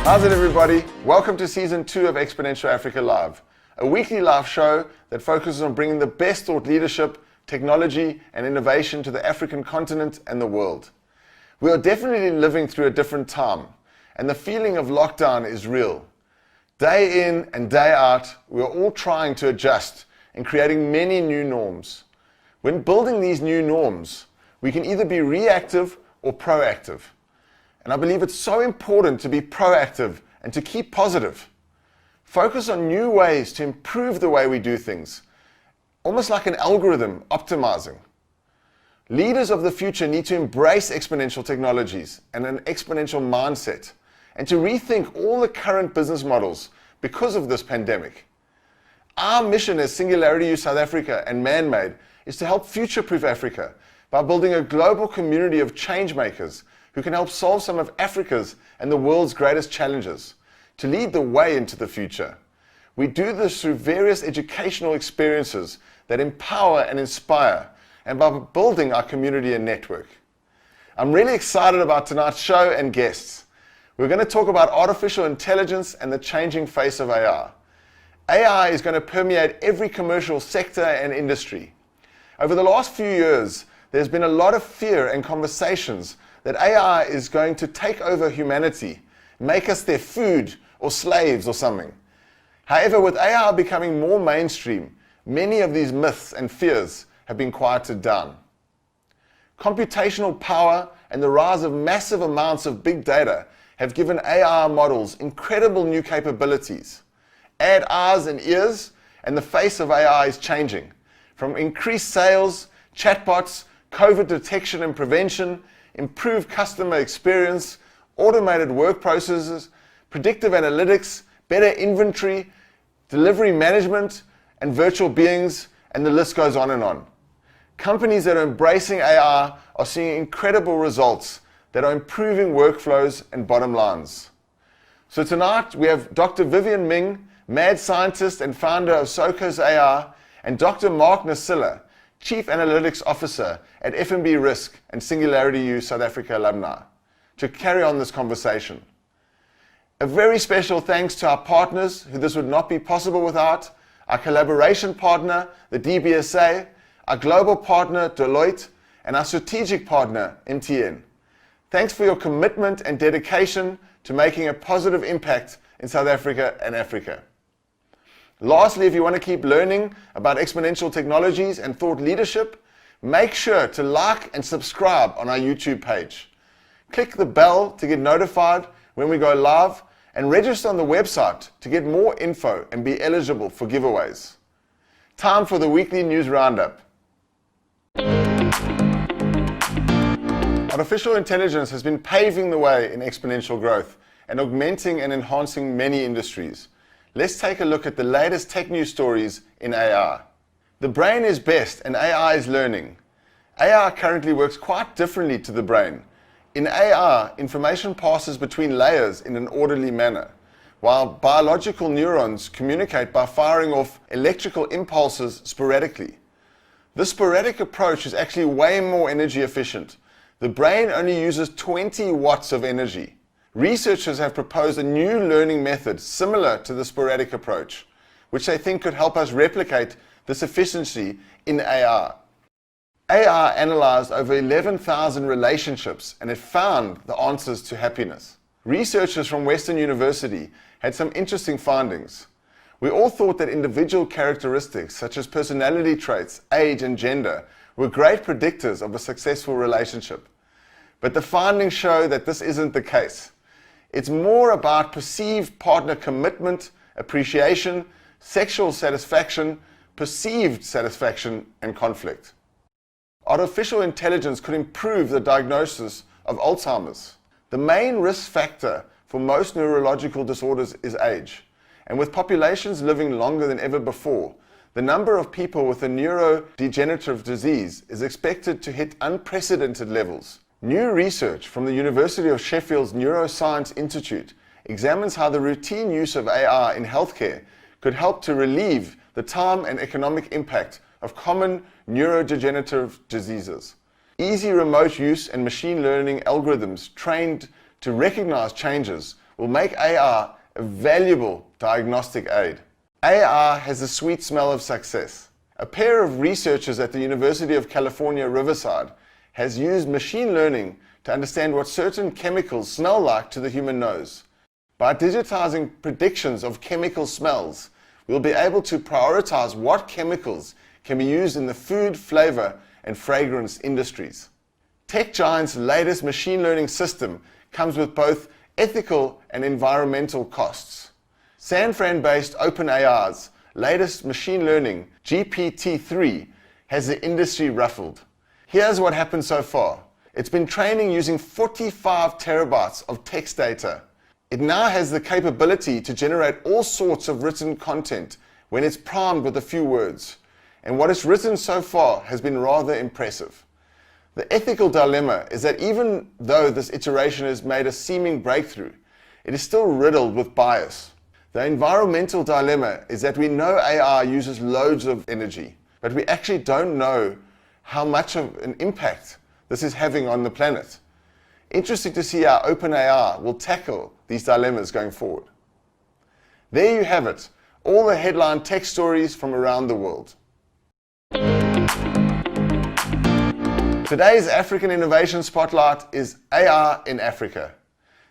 How's it, everybody? Welcome to Season 2 of Exponential Africa Live, a weekly live show that focuses on bringing the best thought leadership, technology, and innovation to the African continent and the world. We are definitely living through a different time, and the feeling of lockdown is real. Day in and day out, we are all trying to adjust and creating many new norms. When building these new norms, we can either be reactive or proactive. And I believe it's so important to be proactive and to keep positive. Focus on new ways to improve the way we do things, almost like an algorithm optimizing. Leaders of the future need to embrace exponential technologies and an exponential mindset, and to rethink all the current business models because of this pandemic. Our mission as Singularity U South Africa and Man-Made is to help future-proof Africa by building a global community of change makers who can help solve some of Africa's and the world's greatest challenges, to lead the way into the future. We do this through various educational experiences that empower and inspire, and by building our community and network. I'm really excited about tonight's show and guests. We're going to talk about artificial intelligence and the changing face of AI. AI is going to permeate every commercial sector and industry. Over the last few years, there's been a lot of fear and conversations that AI is going to take over humanity, make us their food or slaves or something. However, with AI becoming more mainstream, many of these myths and fears have been quieted down. Computational power and the rise of massive amounts of big data have given AI models incredible new capabilities. Add eyes and ears, and the face of AI is changing. From increased sales, chatbots, COVID detection and prevention, improved customer experience, automated work processes, predictive analytics, better inventory, delivery management, and virtual beings, and the list goes on and on. Companies that are embracing AI are seeing incredible results that are improving workflows and bottom lines. So tonight we have Dr. Vivienne Ming, mad scientist and founder of Socos AI, and Dr. Mark Nasilla, Chief Analytics Officer at F&B Risk and Singularity U South Africa alumni, to carry on this conversation. A very special thanks to our partners, who this would not be possible without, our collaboration partner, the DBSA, our global partner, Deloitte, and our strategic partner, MTN. Thanks for your commitment and dedication to making a positive impact in South Africa and Africa. Lastly, if you want to keep learning about exponential technologies and thought leadership, make sure to like and subscribe on our YouTube page. Click the bell to get notified when we go live, and register on the website to get more info and be eligible for giveaways. Time for the weekly news roundup. Artificial intelligence has been paving the way in exponential growth and augmenting and enhancing many industries. Let's take a look at the latest tech news stories in AI. The brain is best and AI is learning. AI currently works quite differently to the brain. In AI, information passes between layers in an orderly manner, while biological neurons communicate by firing off electrical impulses sporadically. This sporadic approach is actually way more energy efficient. The brain only uses 20 watts of energy. Researchers have proposed a new learning method similar to the sporadic approach, which they think could help us replicate this efficiency in AI. AI analyzed over 11,000 relationships and it found the answers to happiness. Researchers from Western University had some interesting findings. We all thought that individual characteristics such as personality traits, age, and gender were great predictors of a successful relationship. But the findings show that this isn't the case. It's more about perceived partner commitment, appreciation, sexual satisfaction, perceived satisfaction, and conflict. Artificial intelligence could improve the diagnosis of Alzheimer's. The main risk factor for most neurological disorders is age. And with populations living longer than ever before, the number of people with a neurodegenerative disease is expected to hit unprecedented levels. New research from the University of Sheffield's Neuroscience Institute examines how the routine use of AI in healthcare could help to relieve the time and economic impact of common neurodegenerative diseases. Easy remote use and machine learning algorithms trained to recognize changes will make AR a valuable diagnostic aid. AR has the sweet smell of success. A pair of researchers at the University of California, Riverside has used machine learning to understand what certain chemicals smell like to the human nose. By digitizing predictions of chemical smells, we'll be able to prioritize what chemicals can be used in the food, flavor, and fragrance industries. Tech Giant's latest machine learning system comes with both ethical and environmental costs. San Fran-based OpenAI's latest machine learning, GPT-3, has the industry ruffled. Here's what happened so far. It's been training using 45 terabytes of text data. It now has the capability to generate all sorts of written content when it's primed with a few words. And what it's written so far has been rather impressive. The ethical dilemma is that even though this iteration has made a seeming breakthrough, it is still riddled with bias. The environmental dilemma is that we know AI uses loads of energy, but we actually don't know how much of an impact this is having on the planet. Interesting to see how OpenAI will tackle these dilemmas going forward. There you have it, all the headline tech stories from around the world. Today's African Innovation Spotlight is AR in Africa.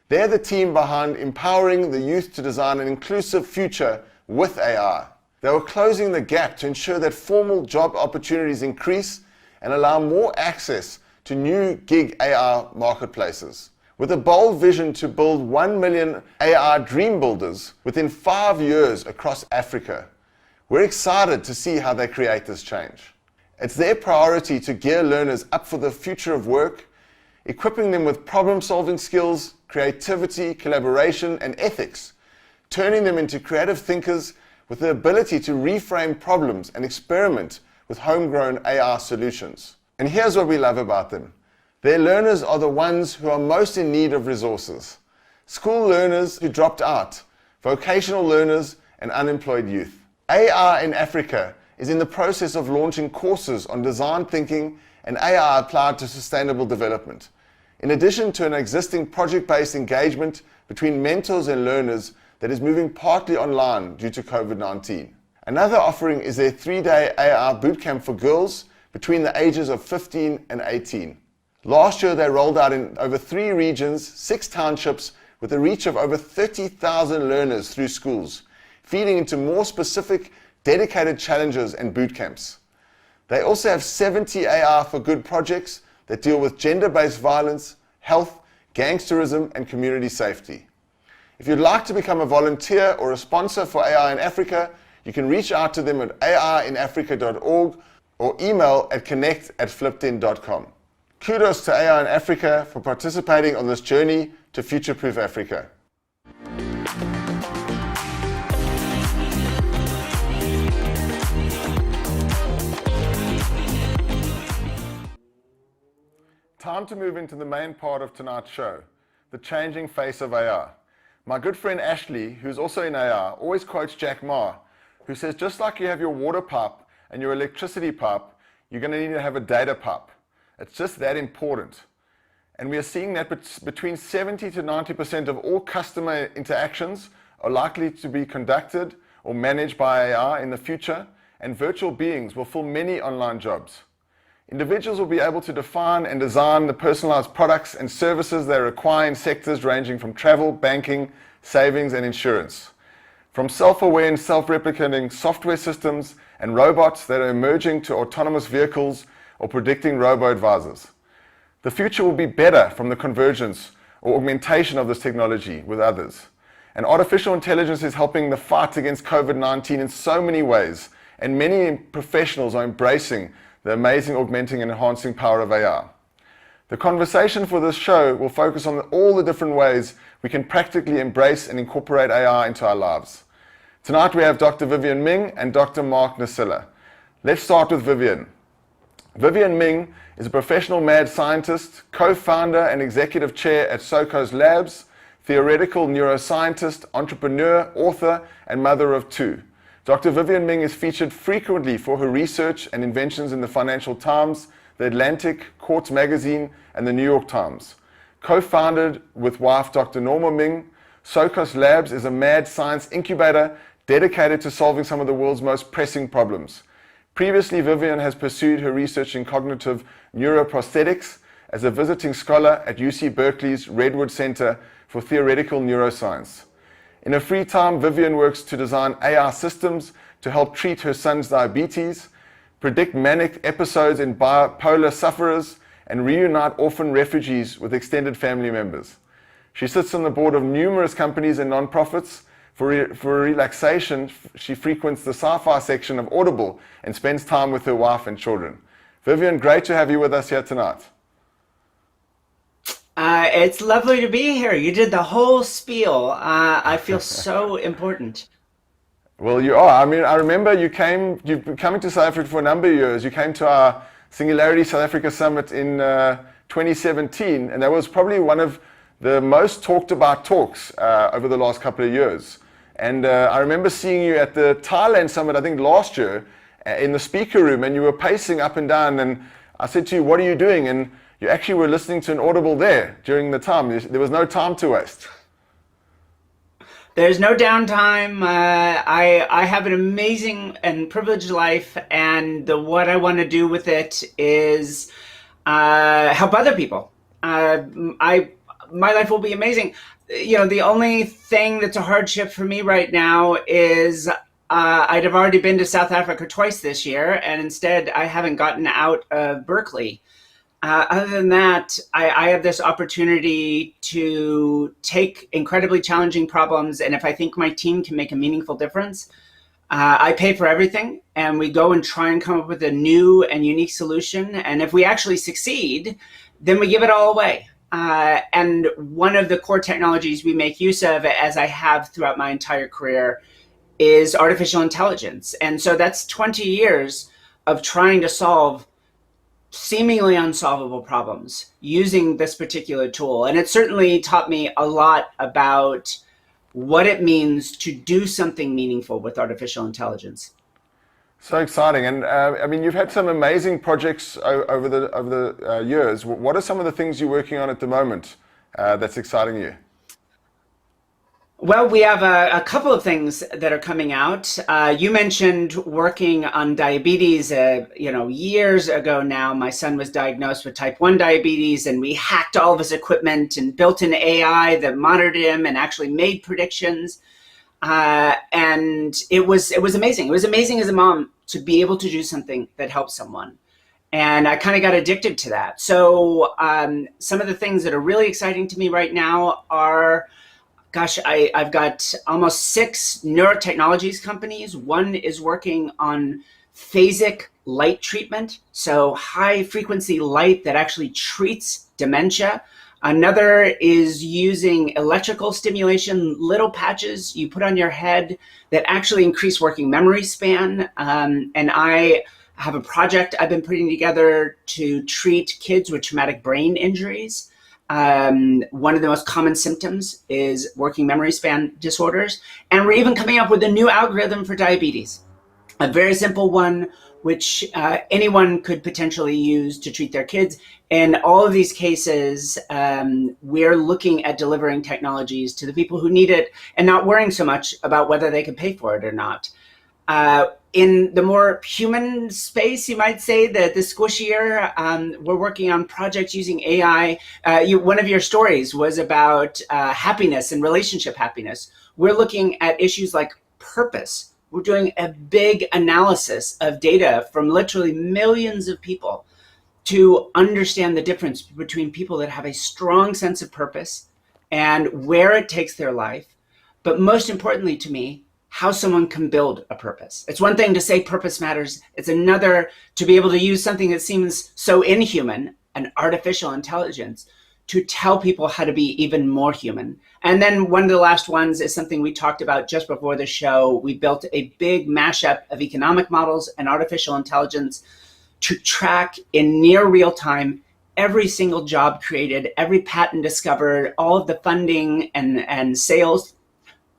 They're the team behind empowering the youth to design an inclusive future with AR. They were closing the gap to ensure that formal job opportunities increase and allow more access to new gig AR marketplaces. With a bold vision to build 1 million AR dream builders within 5 years across Africa, we're excited to see how they create this change. It's their priority to gear learners up for the future of work, equipping them with problem-solving skills, creativity, collaboration, and ethics, turning them into creative thinkers with the ability to reframe problems and experiment with homegrown AR solutions. And here's what we love about them. Their learners are the ones who are most in need of resources. School learners who dropped out, vocational learners, and unemployed youth. AR in Africa is in the process of launching courses on design thinking and AR applied to sustainable development, in addition to an existing project-based engagement between mentors and learners that is moving partly online due to COVID-19. Another offering is their 3-day AR bootcamp for girls between the ages of 15 and 18. Last year they rolled out in over 3 regions, 6 townships, with a reach of over 30,000 learners through schools, feeding into more specific, dedicated challenges and bootcamps. They also have 70 AR for Good projects that deal with gender-based violence, health, gangsterism, and community safety. If you'd like to become a volunteer or a sponsor for AR in Africa, you can reach out to them at arinafrica.org or email at connect@fliptin.com. Kudos to AR in Africa for participating on this journey to future-proof Africa. Time to move into the main part of tonight's show, the changing face of AR. My good friend Ashley, who's also in AR, always quotes Jack Ma, who says just like you have your water pipe and your electricity pipe, you're going to need to have a data pipe. It's just that important. And we are seeing that between 70 to 90% of all customer interactions are likely to be conducted or managed by AR in the future, and virtual beings will fill many online jobs. Individuals will be able to define and design the personalized products and services they require in sectors ranging from travel, banking, savings, and insurance. From self-aware and self-replicating software systems and robots that are emerging to autonomous vehicles or predicting robo-advisors. The future will be better from the convergence or augmentation of this technology with others. And artificial intelligence is helping the fight against COVID-19 in so many ways, and many professionals are embracing the amazing augmenting and enhancing power of AR. The conversation for this show will focus on all the different ways we can practically embrace and incorporate AR into our lives. Tonight we have Dr. Vivienne Ming and Dr. Mark Nasilla. Let's start with Vivienne. Vivienne Ming is a professional mad scientist, co-founder and executive chair at Socos Labs, theoretical neuroscientist, entrepreneur, author, and mother of 2. Dr. Vivienne Ming is featured frequently for her research and inventions in the Financial Times, The Atlantic, Quartz Magazine, and the New York Times. Co-founded with wife Dr. Norma Ming, Socos Labs is a mad science incubator dedicated to solving some of the world's most pressing problems. Previously, Vivienne has pursued her research in cognitive neuroprosthetics as a visiting scholar at UC Berkeley's Redwood Center for Theoretical Neuroscience. In her free time, Vivienne works to design AI systems to help treat her son's diabetes, predict manic episodes in bipolar sufferers, and reunite orphan refugees with extended family members. She sits on the board of numerous companies and nonprofits. For relaxation, she frequents the sci-fi section of Audible and spends time with her wife and children. Vivienne, great to have you with us here tonight. It's lovely to be here. You did the whole spiel. I feel so important. Well, you are. I mean, I remember you've been coming to South Africa for a number of years. You came to our Singularity South Africa Summit in 2017, and that was probably one of the most talked about talks over the last couple of years. And I remember seeing you at the Thailand Summit, I think last year, in the speaker room, and you were pacing up and down, and I said to you, what are you doing? And you actually were listening to an Audible there during the time. There was no time to waste. There's no downtime. I have an amazing and privileged life, and what I want to do with it is help other people. My life will be amazing. You know, the only thing that's a hardship for me right now is I'd have already been to South Africa twice this year, and instead I haven't gotten out of Berkeley. Other than that, I have this opportunity to take incredibly challenging problems, and if I think my team can make a meaningful difference, I pay for everything, and we go and try and come up with a new and unique solution. And if we actually succeed, then we give it all away. And one of the core technologies we make use of, as I have throughout my entire career, is artificial intelligence. And so that's 20 years of trying to solve seemingly unsolvable problems using this particular tool. And it certainly taught me a lot about what it means to do something meaningful with artificial intelligence. So exciting. And I mean, you've had some amazing projects over the years. What are some of the things you're working on at the moment that's exciting you? Well, we have a couple of things that are coming out. You mentioned working on diabetes. Years ago now, my son was diagnosed with type 1 diabetes, and we hacked all of his equipment and built an AI that monitored him and actually made predictions. And it was amazing. It was amazing as a mom to be able to do something that helps someone. And I kind of got addicted to that. So some of the things that are really exciting to me right now are, I've got almost 6 neurotechnologies companies. One is working on phasic light treatment, so high frequency light that actually treats dementia. Another is using electrical stimulation, little patches you put on your head that actually increase working memory span. And I have a project I've been putting together to treat kids with traumatic brain injuries. One of the most common symptoms is working memory span disorders. And we're even coming up with a new algorithm for diabetes, a very simple one, which anyone could potentially use to treat their kids. In all of these cases, we're looking at delivering technologies to the people who need it and not worrying so much about whether they can pay for it or not. In the more human space, you might say, that the squishier, we're working on projects using AI. One of your stories was about happiness and relationship happiness. We're looking at issues like purpose. We're doing a big analysis of data from literally millions of people to understand the difference between people that have a strong sense of purpose and where it takes their life. But most importantly to me, how someone can build a purpose. It's one thing to say purpose matters. It's another to be able to use something that seems so inhuman, an artificial intelligence, to tell people how to be even more human. And then one of the last ones is something we talked about just before the show. We built a big mashup of economic models and artificial intelligence to track in near real time every single job created, every patent discovered, all of the funding and sales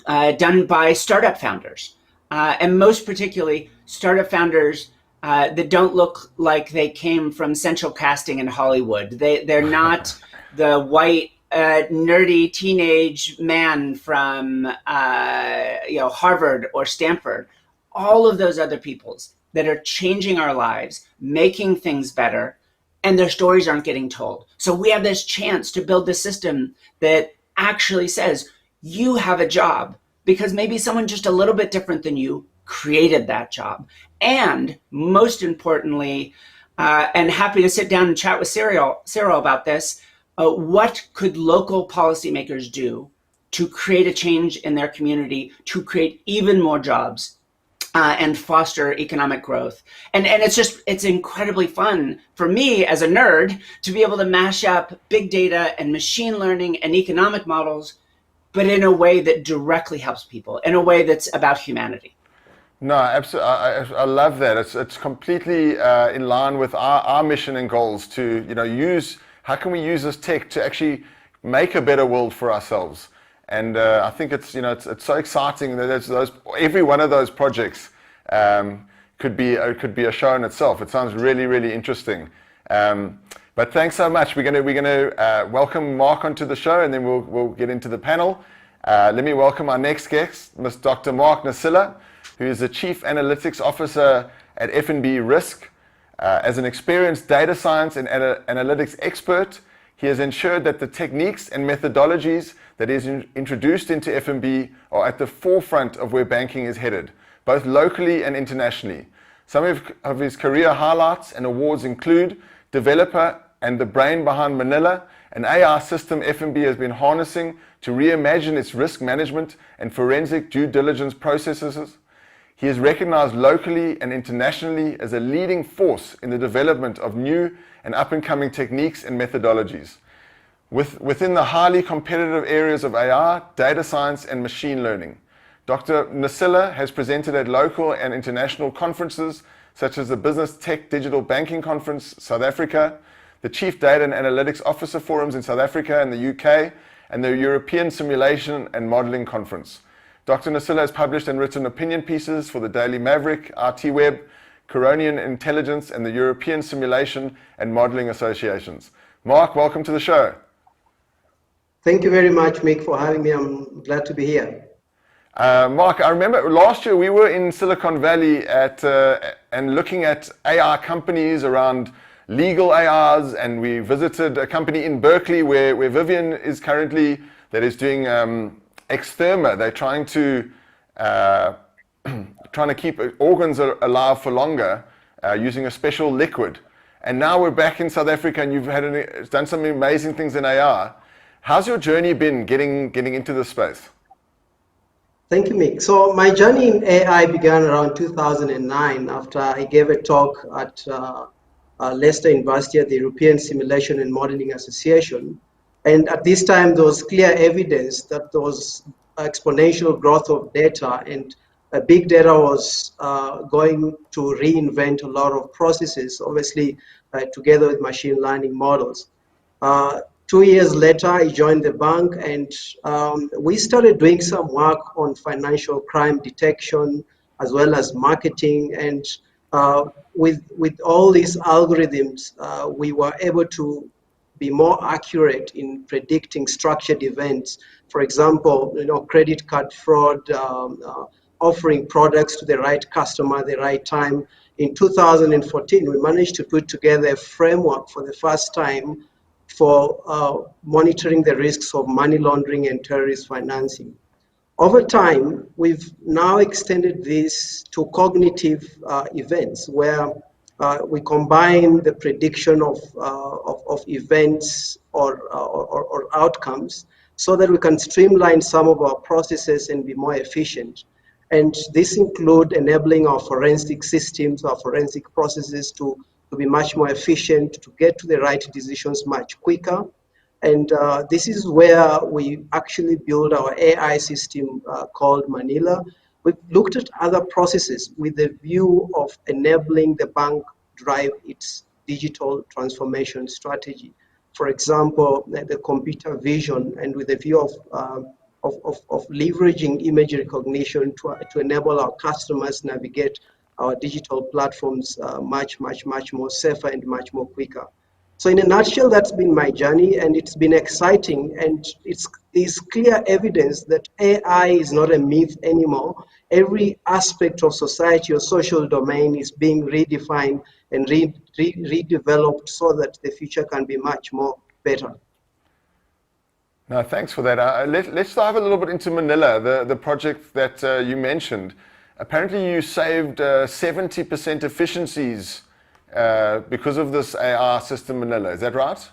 done by startup founders. And most particularly, startup founders that don't look like they came from central casting in Hollywood. They're not the white a nerdy teenage man from Harvard or Stanford, all of those other peoples that are changing our lives, making things better, and their stories aren't getting told. So we have this chance to build this system that actually says you have a job because maybe someone just a little bit different than you created that job. And most importantly, and happy to sit down and chat with Cyril about this, what could local policymakers do to create a change in their community, to create even more jobs, and foster economic growth. And it's incredibly fun for me as a nerd to be able to mash up big data and machine learning and economic models, but in a way that directly helps people, in a way that's about humanity. No, absolutely. I love that. It's completely in line with our mission and goals to use. How can we use this tech to actually make a better world for ourselves? And I think it's so exciting that every one of those projects could be a show in itself. It sounds really, really interesting. But thanks so much. We're gonna welcome Mark onto the show, and then we'll get into the panel. Let me welcome our next guest, Ms. Dr. Mark Nasilla, who is the Chief Analytics Officer at F&B Risk. As an experienced data science and analytics expert, he has ensured that the techniques and methodologies that is introduced into F&B are at the forefront of where banking is headed, both locally and internationally. Some of his career highlights and awards include Developer and the Brain Behind Manila, an AI system F&B has been harnessing to reimagine its risk management and forensic due diligence processes. He is recognized locally and internationally as a leading force in the development of new and up-and-coming techniques and methodologies within the highly competitive areas of AI, data science, and machine learning. Dr. Nasilla has presented at local and international conferences such as the Business Tech Digital Banking Conference, South Africa, the Chief Data and Analytics Officer Forums in South Africa and the UK, and the European Simulation and Modeling Conference. Dr. Nasilla has published and written opinion pieces for the Daily Maverick, RT Web, Coronian Intelligence, and the European Simulation and Modeling Associations. Mark, welcome to the show. Thank you very much, Mick, for having me. I'm glad to be here. Mark, I remember last year we were in Silicon Valley and looking at AI companies around legal AIs, and we visited a company in Berkeley where Vivienne is currently, that is doing extherma. They're trying to keep organs alive for longer using a special liquid. And now we're back in South Africa, and you've done some amazing things in AI. How's your journey been getting into this space? Thank you, Mick. So my journey in AI began around 2009 after I gave a talk at Leicester University at the European Simulation and Modeling Association. And at this time, there was clear evidence that there was exponential growth of data, and big data was going to reinvent a lot of processes, obviously together with machine learning models. 2 years later, I joined the bank, and we started doing some work on financial crime detection as well as marketing. And with all these algorithms, we were able to be more accurate in predicting structured events. For example, credit card fraud, offering products to the right customer at the right time. In 2014, we managed to put together a framework for the first time for monitoring the risks of money laundering and terrorist financing. Over time, we've now extended this to cognitive events, where we combine the prediction of events or outcomes so that we can streamline some of our processes and be more efficient. And this includes enabling our forensic systems, our forensic processes to be much more efficient, to get to the right decisions much quicker. And this is where we actually build our AI system called Manila. We've looked at other processes with the view of enabling the bank drive its digital transformation strategy. For example, the computer vision, and with the view of leveraging image recognition to enable our customers navigate our digital platforms much more safer and much more quicker. So in a nutshell, that's been my journey, and it's been exciting, and it's clear evidence that AI is not a myth anymore. Every aspect of society or social domain is being redefined and redeveloped so that the future can be much more better. No, thanks for that. Let's dive a little bit into Manila, the project that you mentioned. Apparently you saved 70% efficiencies because of this AR system Manila. Is that right?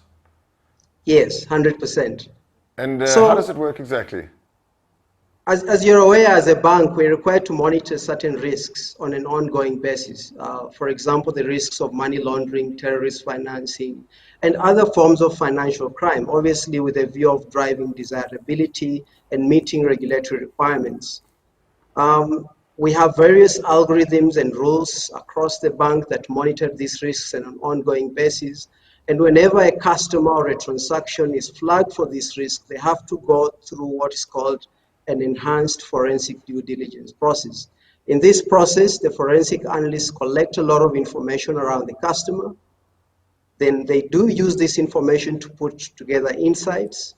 Yes, 100%. And how does So it work exactly? as you're aware, as a bank, we're required to monitor certain risks on an ongoing basis. For example, the risks of money laundering, terrorist financing, and other forms of financial crime, obviously with a view of driving desirability and meeting regulatory requirements. Um, we have various algorithms and rules across the bank that monitor these risks on an ongoing basis. And whenever a customer or a transaction is flagged for this risk, they have to go through what is called an enhanced forensic due diligence process. In this process, the forensic analysts collect a lot of information around the customer. Then they do use this information to put together insights.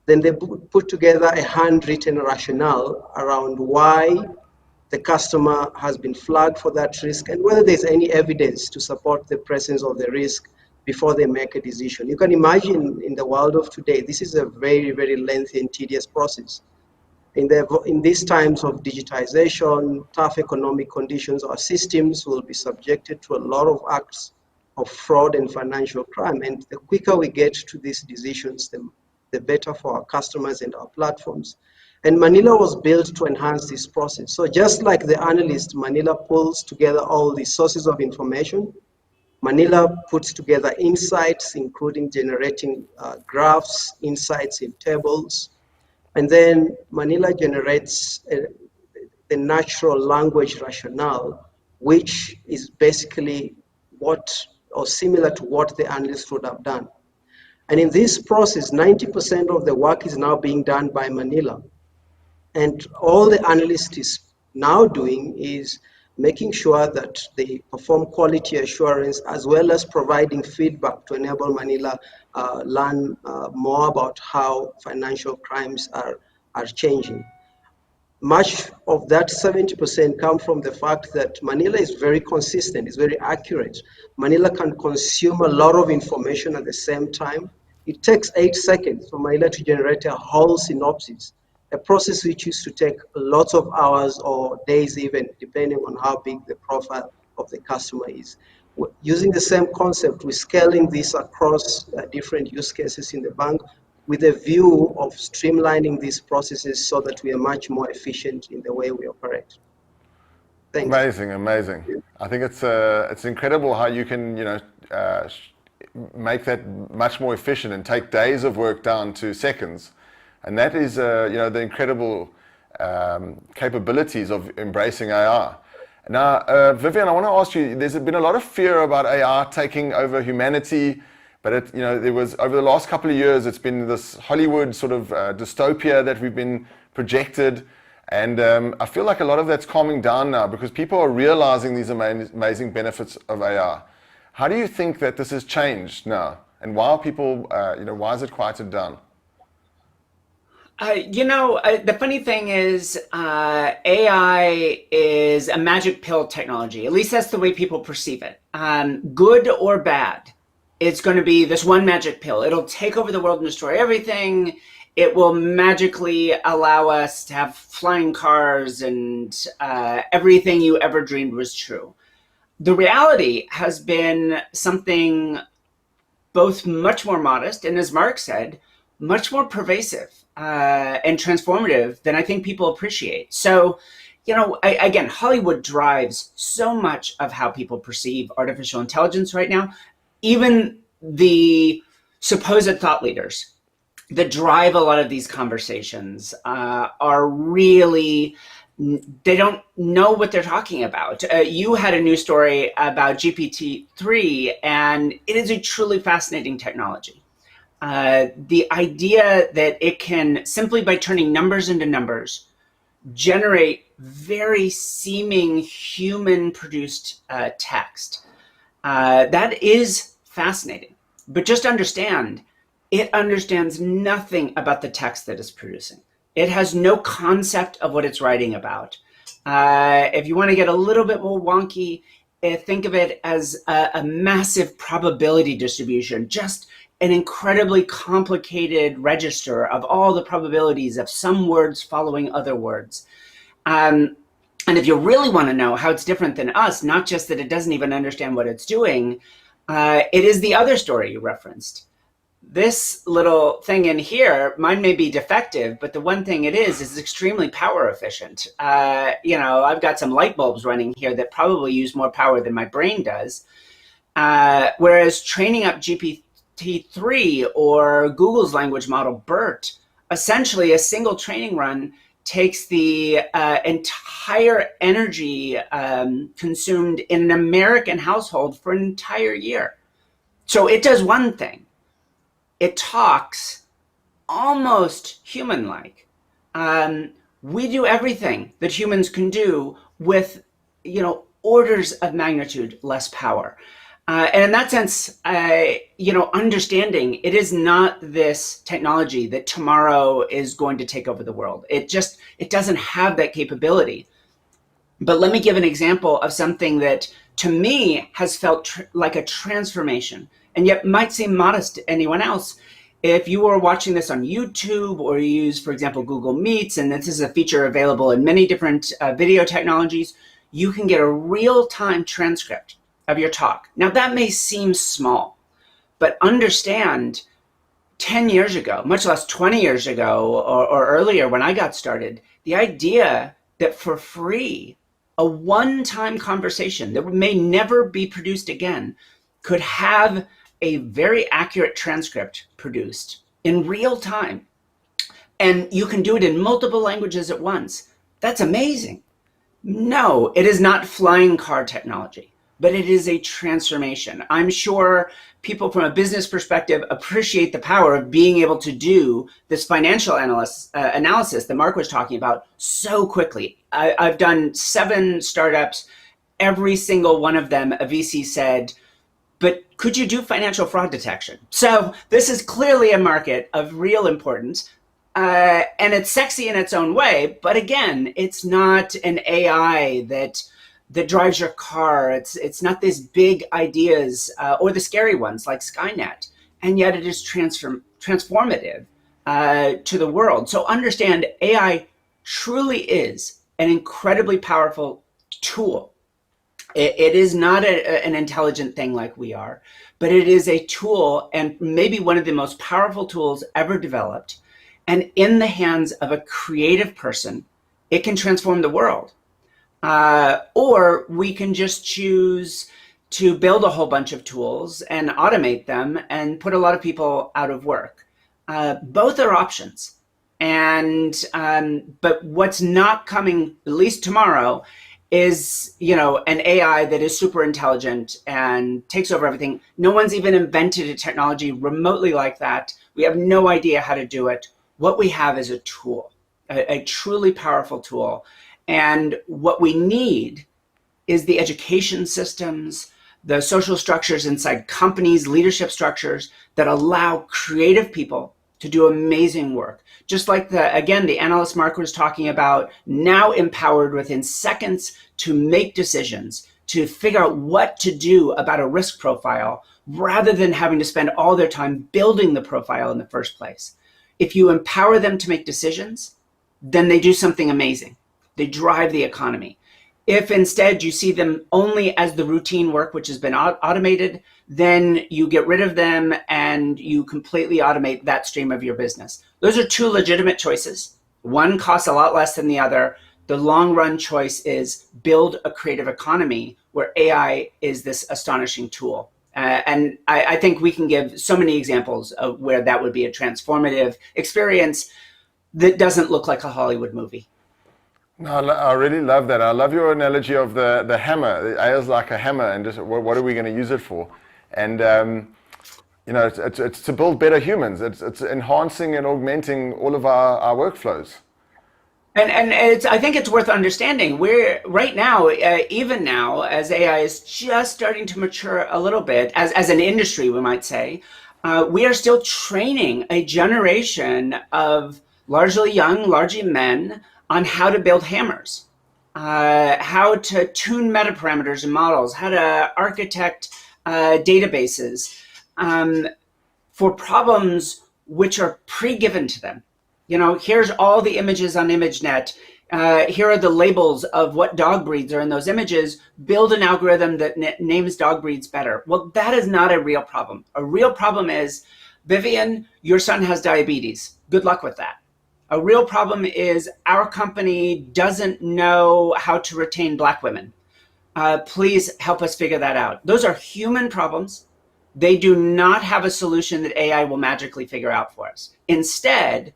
Then they put together a handwritten rationale around why the customer has been flagged for that risk and whether there's any evidence to support the presence of the risk before they make a decision. You can imagine in the world of today, this is a very, very lengthy and tedious process. In these times of digitization, tough economic conditions, our systems will be subjected to a lot of acts of fraud and financial crime. And the quicker we get to these decisions, the better for our customers and our platforms. And Manila was built to enhance this process. So just like the analyst, Manila pulls together all the sources of information. Manila puts together insights, including generating graphs, insights in tables. And then Manila generates the natural language rationale, which is basically what, or similar to what the analyst would have done. And in this process, 90% of the work is now being done by Manila. And all the analyst is now doing is making sure that they perform quality assurance as well as providing feedback to enable Manila learn more about how financial crimes are changing. Much of that 70% come from the fact that Manila is very consistent, it's very accurate. Manila can consume a lot of information at the same time. It takes 8 seconds for Manila to generate a whole synopsis, a process which used to take lots of hours or days even, depending on how big the profile of the customer is. Using the same concept, we're scaling this across different use cases in the bank with a view of streamlining these processes so that we are much more efficient in the way we operate. Thanks. Amazing, amazing. I think it's incredible how you can make that much more efficient and take days of work down to seconds, and that is the incredible capabilities of embracing AR. Now, Vivienne, I want to ask you. There's been a lot of fear about AR taking over humanity. But there was over the last couple of years, it's been this Hollywood sort of dystopia that we've been projected, and I feel like a lot of that's calming down now because people are realizing these amazing benefits of AR. How do you think that this has changed now, and why are people, why is it quieted down? The funny thing is, AI is a magic pill technology. At least that's the way people perceive it. Good or bad, it's going to be this one magic pill. It'll take over the world and destroy everything. It will magically allow us to have flying cars and everything you ever dreamed was true. The reality has been something both much more modest and, as Mark said, much more pervasive and transformative than I think people appreciate. So, again, Hollywood drives so much of how people perceive artificial intelligence right now. Even the supposed thought leaders that drive a lot of these conversations are really, they don't know what they're talking about. You had a news story about GPT-3, and it is a truly fascinating technology. The idea that it can, simply by turning numbers into numbers, generate very seeming human-produced text. That is fascinating. But just understand, it understands nothing about the text that it's producing. It has no concept of what it's writing about. If you want to get a little bit more wonky, think of it as a massive probability distribution, just an incredibly complicated register of all the probabilities of some words following other words. And if you really want to know how it's different than us, not just that it doesn't even understand what it's doing, it is the other story you referenced. This little thing in here, mine may be defective, but the one thing it is extremely power efficient. I've got some light bulbs running here that probably use more power than my brain does. Whereas training up GPT-3 or Google's language model BERT, essentially a single training run takes the entire energy consumed in an American household for an entire year. So it does one thing. It talks almost human-like. We do everything that humans can do with, orders of magnitude less power. And in that sense, understanding it is not this technology that tomorrow is going to take over the world. It doesn't have that capability. But let me give an example of something that to me has felt like a transformation and yet might seem modest to anyone else. If you are watching this on YouTube or you use, for example, Google Meets, and this is a feature available in many different video technologies, you can get a real-time transcript of your talk. Now that may seem small, but understand 10 years ago, much less 20 years ago or earlier when I got started, the idea that for free, a one-time conversation that may never be produced again could have a very accurate transcript produced in real time. And you can do it in multiple languages at once. That's amazing. No, it is not flying car technology, but it is a transformation. I'm sure people from a business perspective appreciate the power of being able to do this financial analysis that Mark was talking about so quickly. I've done 7 startups. Every single one of them, a VC said, but could you do financial fraud detection? So this is clearly a market of real importance. And it's sexy in its own way. But again, it's not an AI that drives your car. It's not these big ideas or the scary ones like Skynet. And yet it is transformative to the world. So understand AI truly is an incredibly powerful tool. It is not an intelligent thing like we are, but it is a tool and maybe one of the most powerful tools ever developed. And in the hands of a creative person, it can transform the world. Or we can just choose to build a whole bunch of tools and automate them and put a lot of people out of work. Both are options. But what's not coming, at least tomorrow, is an AI that is super intelligent and takes over everything. No one's even invented a technology remotely like that. We have no idea how to do it. What we have is a tool, a truly powerful tool. And what we need is the education systems, the social structures inside companies, leadership structures that allow creative people to do amazing work. Just like the analyst Mark was talking about, now empowered within seconds to make decisions, to figure out what to do about a risk profile, rather than having to spend all their time building the profile in the first place. If you empower them to make decisions, then they do something amazing. They drive the economy. If instead you see them only as the routine work which has been automated, then you get rid of them and you completely automate that stream of your business. Those are 2 legitimate choices. One costs a lot less than the other. The long run choice is build a creative economy where AI is this astonishing tool. And I think we can give so many examples of where that would be a transformative experience that doesn't look like a Hollywood movie. No, I really love that. I love your analogy of the hammer. AI is like a hammer, and just what are we going to use it for? And it's to build better humans. It's enhancing and augmenting all of our workflows. And I think it's worth understanding. We're right now, even now, as AI is just starting to mature a little bit, as an industry, we might say, we are still training a generation of largely young, largely men, on how to build hammers, how to tune metaparameters and models, how to architect databases for problems which are pre-given to them. You know, here's all the images on ImageNet. Here are the labels of what dog breeds are in those images. Build an algorithm that names dog breeds better. Well, that is not a real problem. A real problem is, Vivienne, your son has diabetes. Good luck with that. A real problem is our company doesn't know how to retain Black women. Please help us figure that out. Those are human problems. They do not have a solution that AI will magically figure out for us. Instead,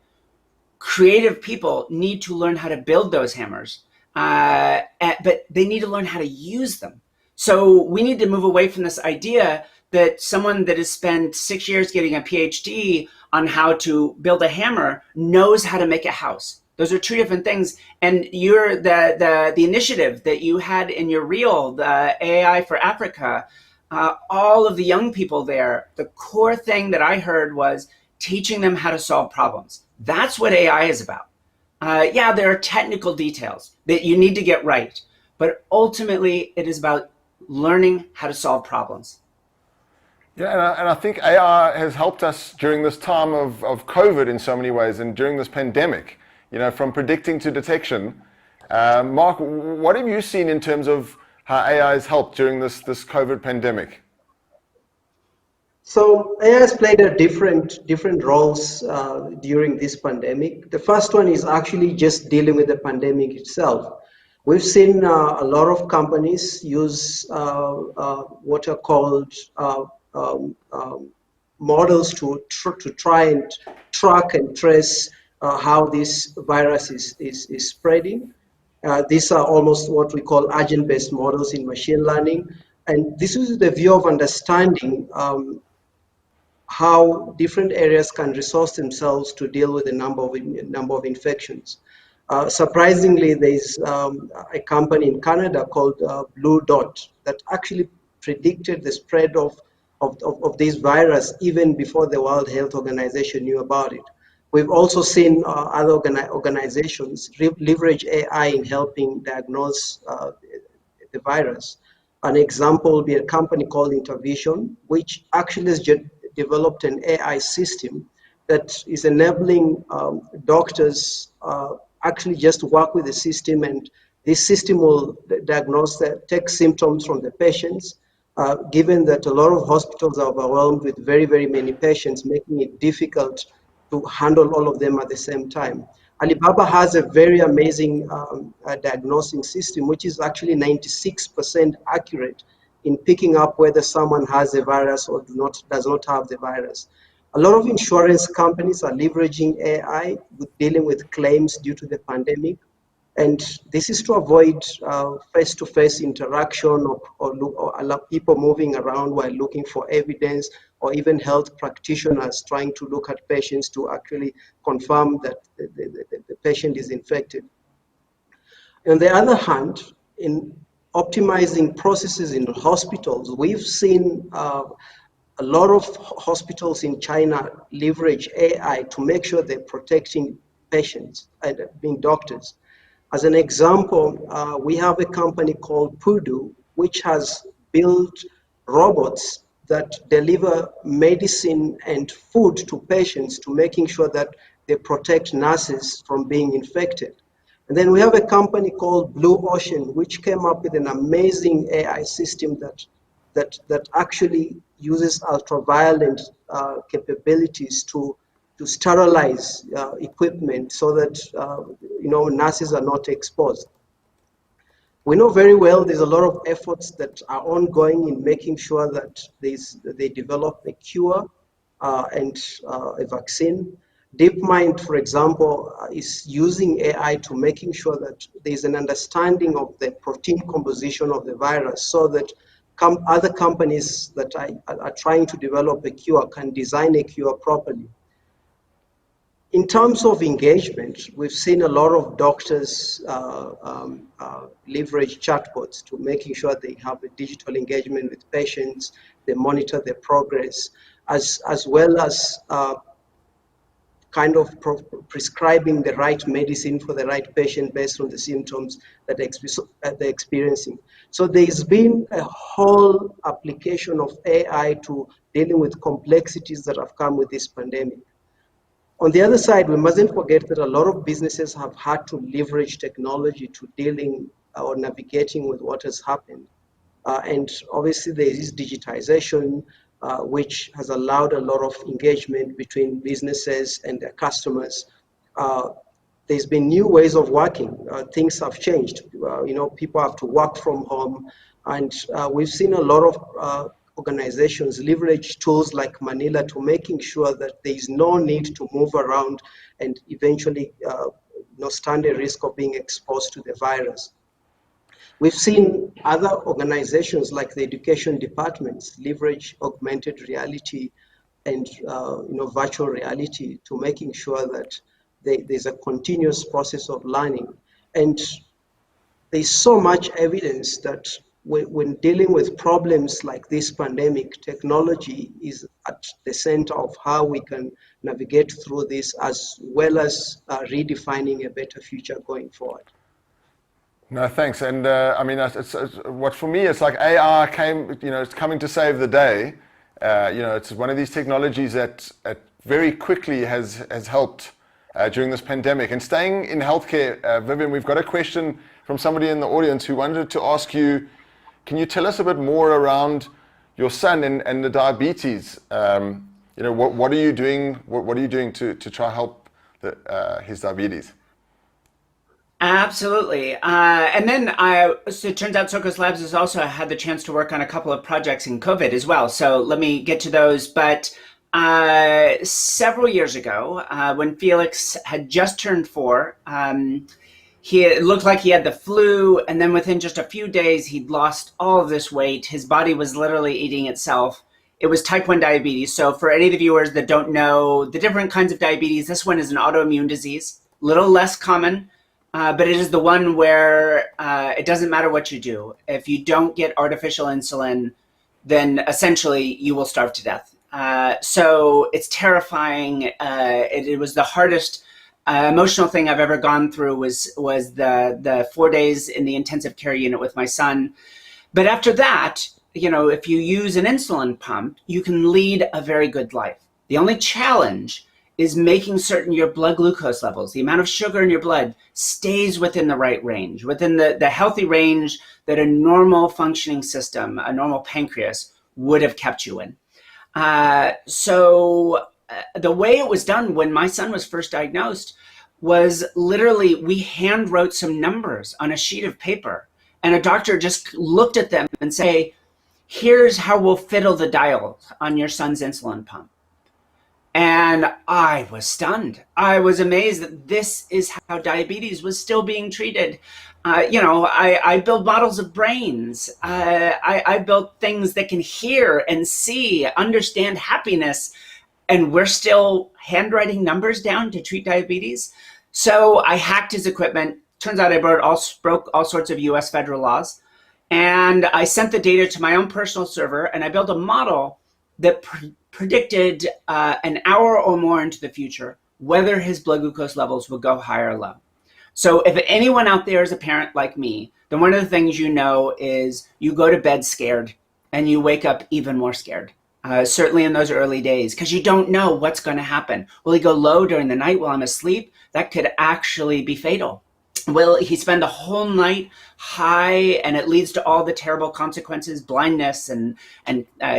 creative people need to learn how to build those hammers, but they need to learn how to use them. So we need to move away from this idea that someone that has spent 6 years getting a PhD on how to build a hammer knows how to make a house. Those are two different things. And you're the initiative that you had in your reel, the AI for Africa, all of the young people there, the core thing that I heard was teaching them how to solve problems. That's what AI is about. Yeah, there are technical details that you need to get right, but ultimately it is about learning how to solve problems. Yeah, and I think AI has helped us during this time of COVID in so many ways, and during this pandemic, you know, from predicting to detection. Mark, what have you seen in terms of how AI has helped during this COVID pandemic? So AI has played a different roles during this pandemic. The first one is actually just dealing with the pandemic itself. We've seen a lot of companies use what are called models to try and track and trace how this virus is spreading. These are almost what we call agent-based models in machine learning. And this is the view of understanding how different areas can resource themselves to deal with a number of infections. Surprisingly, there's a company in Canada called Blue Dot that actually predicted the spread of this virus even before the World Health Organization knew about it. We've also seen other organizations leverage AI in helping diagnose the virus. An example would be a company called Intervision, which actually has developed an AI system that is enabling doctors actually just work with the system, and this system will diagnose, take symptoms from the patients, given that a lot of hospitals are overwhelmed with very, very many patients, making it difficult to handle all of them at the same time. Alibaba has a very amazing diagnosing system, which is actually 96% accurate in picking up whether someone has the virus or does not have the virus. A lot of insurance companies are leveraging AI with dealing with claims due to the pandemic. And this is to avoid face-to-face interaction or allow people moving around while looking for evidence, or even health practitioners trying to look at patients to actually confirm that the patient is infected. On the other hand, in optimizing processes in hospitals, we've seen a lot of hospitals in China leverage AI to make sure they're protecting patients, being doctors. As an example, we have a company called Pudu, which has built robots that deliver medicine and food to patients to making sure that they protect nurses from being infected. And then we have a company called Blue Ocean, which came up with an amazing AI system that actually uses ultraviolet capabilities to sterilize equipment so that nurses are not exposed. We know very well there's a lot of efforts that are ongoing in making sure that they develop a cure and a vaccine. DeepMind, for example, is using AI to making sure that there's an understanding of the protein composition of the virus, so that other companies that are trying to develop a cure can design a cure properly. In terms of engagement, we've seen a lot of doctors leverage chatbots to making sure they have a digital engagement with patients, they monitor their progress, as well as kind of prescribing the right medicine for the right patient based on the symptoms that they're experiencing. So there's been a whole application of AI to dealing with complexities that have come with this pandemic. On the other side, we mustn't forget that a lot of businesses have had to leverage technology to dealing or navigating with what has happened. And obviously there is digitization, which has allowed a lot of engagement between businesses and their customers. There's been new ways of working. Things have changed. People have to work from home, and we've seen a lot of organizations leverage tools like Manila to making sure that there is no need to move around and eventually stand a risk of being exposed to the virus. We've seen other organizations like the education departments leverage augmented reality and virtual reality to making sure that there's a continuous process of learning. And there's so much evidence that when dealing with problems like this pandemic, technology is at the center of how we can navigate through this, as well as redefining a better future going forward. No, thanks. And I mean, what for me, it's like AI it's coming to save the day. It's one of these technologies that very quickly has helped during this pandemic. And staying in healthcare, Vivienne, we've got a question from somebody in the audience who wanted to ask you, can you tell us a bit more around your son and the diabetes? What are you doing? What are you doing to try help his diabetes? Absolutely. And then so it turns out Socos Labs has also had the chance to work on a couple of projects in COVID as well. So let me get to those. But several years ago, when Felix had just turned 4, it looked like he had the flu. And then within just a few days, he'd lost all of this weight. His body was literally eating itself. It was type 1 diabetes. So for any of the viewers that don't know the different kinds of diabetes, this one is an autoimmune disease, a little less common. But it is the one where it doesn't matter what you do. If you don't get artificial insulin, then essentially you will starve to death. So it's terrifying. It was the hardest emotional thing I've ever gone through was the 4 days in the intensive care unit with my son. But after that, if you use an insulin pump, you can lead a very good life. The only challenge is making certain your blood glucose levels, the amount of sugar in your blood, stays within the right range, within the healthy range that a normal functioning system, a normal pancreas, would have kept you in. So the way it was done when my son was first diagnosed was literally we hand wrote some numbers on a sheet of paper, and a doctor just looked at them and say, here's how we'll fiddle the dial on your son's insulin pump. And I was stunned. I was amazed that this is how diabetes was still being treated. I build models of brains. I built things that can hear and see, understand happiness, and we're still handwriting numbers down to treat diabetes. So I hacked his equipment. Turns out I broke all sorts of US federal laws. And I sent the data to my own personal server, and I built a model that predicted an hour or more into the future whether his blood glucose levels would go high or low. So if anyone out there is a parent like me, then one of the things is you go to bed scared and you wake up even more scared, certainly in those early days, because you don't know what's going to happen. Will he go low during the night while I'm asleep? That could actually be fatal. Will he spend the whole night high and it leads to all the terrible consequences, blindness and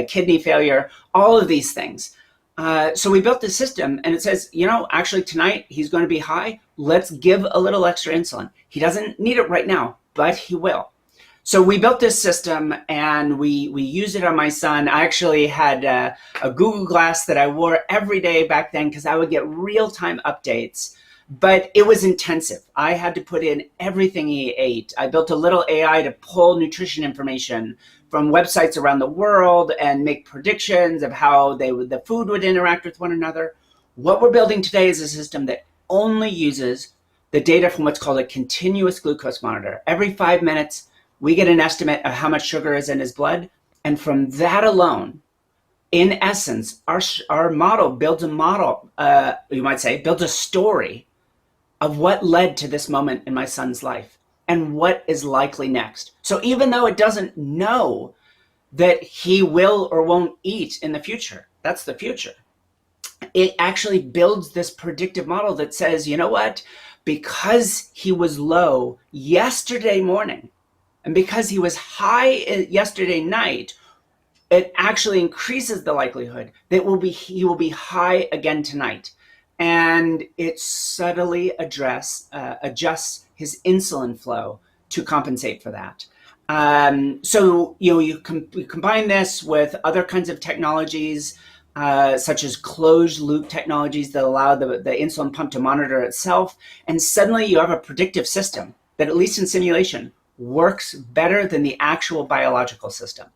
kidney failure, all of these things. So we built this system and it says, actually tonight he's going to be high. Let's give a little extra insulin. He doesn't need it right now, but he will. So we built this system and we used it on my son. I actually had a Google Glass that I wore every day back then because I would get real-time updates. But it was intensive. I had to put in everything he ate. I built a little AI to pull nutrition information from websites around the world and make predictions of how the food would interact with one another. What we're building today is a system that only uses the data from what's called a continuous glucose monitor. Every 5 minutes, we get an estimate of how much sugar is in his blood. And from that alone, in essence, our model builds a model, you might say, builds a story of what led to this moment in my son's life and what is likely next. So even though it doesn't know that he will or won't eat in the future, that's the future, it actually builds this predictive model that says, you know what, because he was low yesterday morning and because he was high yesterday night, it actually increases the likelihood that he will be high again tonight. And it subtly adjusts his insulin flow to compensate for that. So you combine this with other kinds of technologies, such as closed loop technologies that allow the insulin pump to monitor itself, and suddenly you have a predictive system that, at least in simulation, works better than the actual biological system.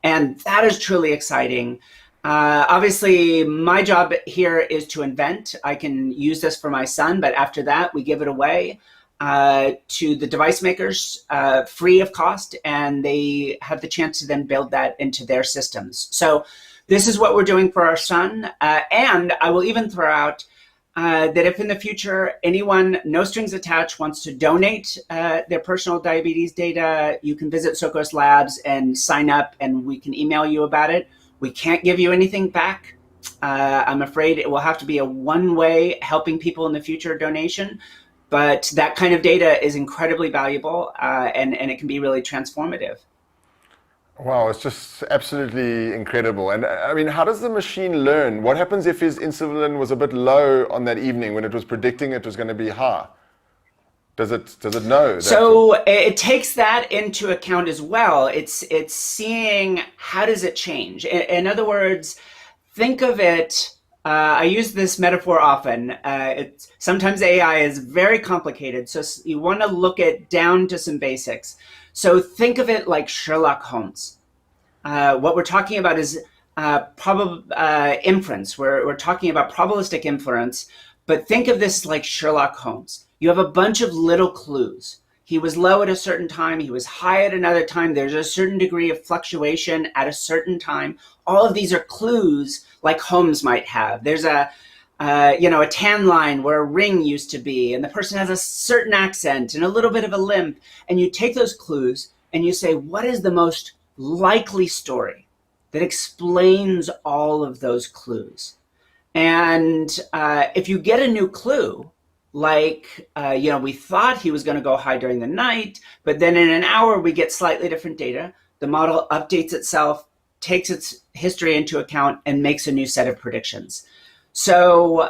And that is truly exciting. Obviously, my job here is to invent. I can use this for my son, but after that, we give it away to the device makers free of cost, and they have the chance to then build that into their systems. So this is what we're doing for our son. And I will even throw out that if in the future anyone, no strings attached, wants to donate their personal diabetes data, you can visit Socos Labs and sign up, and we can email you about it. We can't give you anything back. I'm afraid it will have to be a one-way helping people in the future donation, but that kind of data is incredibly valuable and it can be really transformative. Wow, it's just absolutely incredible. And I mean, how does the machine learn? What happens if his insulin was a bit low on that evening when it was predicting it was going to be high? Does it know that? So it takes that into account as well. It's seeing how does it change. In other words, think of it. I use this metaphor often. Sometimes AI is very complicated, so you want to look at down to some basics. So think of it like Sherlock Holmes. What we're talking about is inference. We're talking about probabilistic inference, but think of this like Sherlock Holmes. You have a bunch of little clues. He was low at a certain time. He was high at another time. There's a certain degree of fluctuation at a certain time. All of these are clues like Holmes might have. There's a tan line where a ring used to be, and the person has a certain accent and a little bit of a limp. And you take those clues and you say, what is the most likely story that explains all of those clues? And if you get a new clue, like, we thought he was going to go high during the night, but then in an hour we get slightly different data. The model updates itself, takes its history into account, and makes a new set of predictions. So,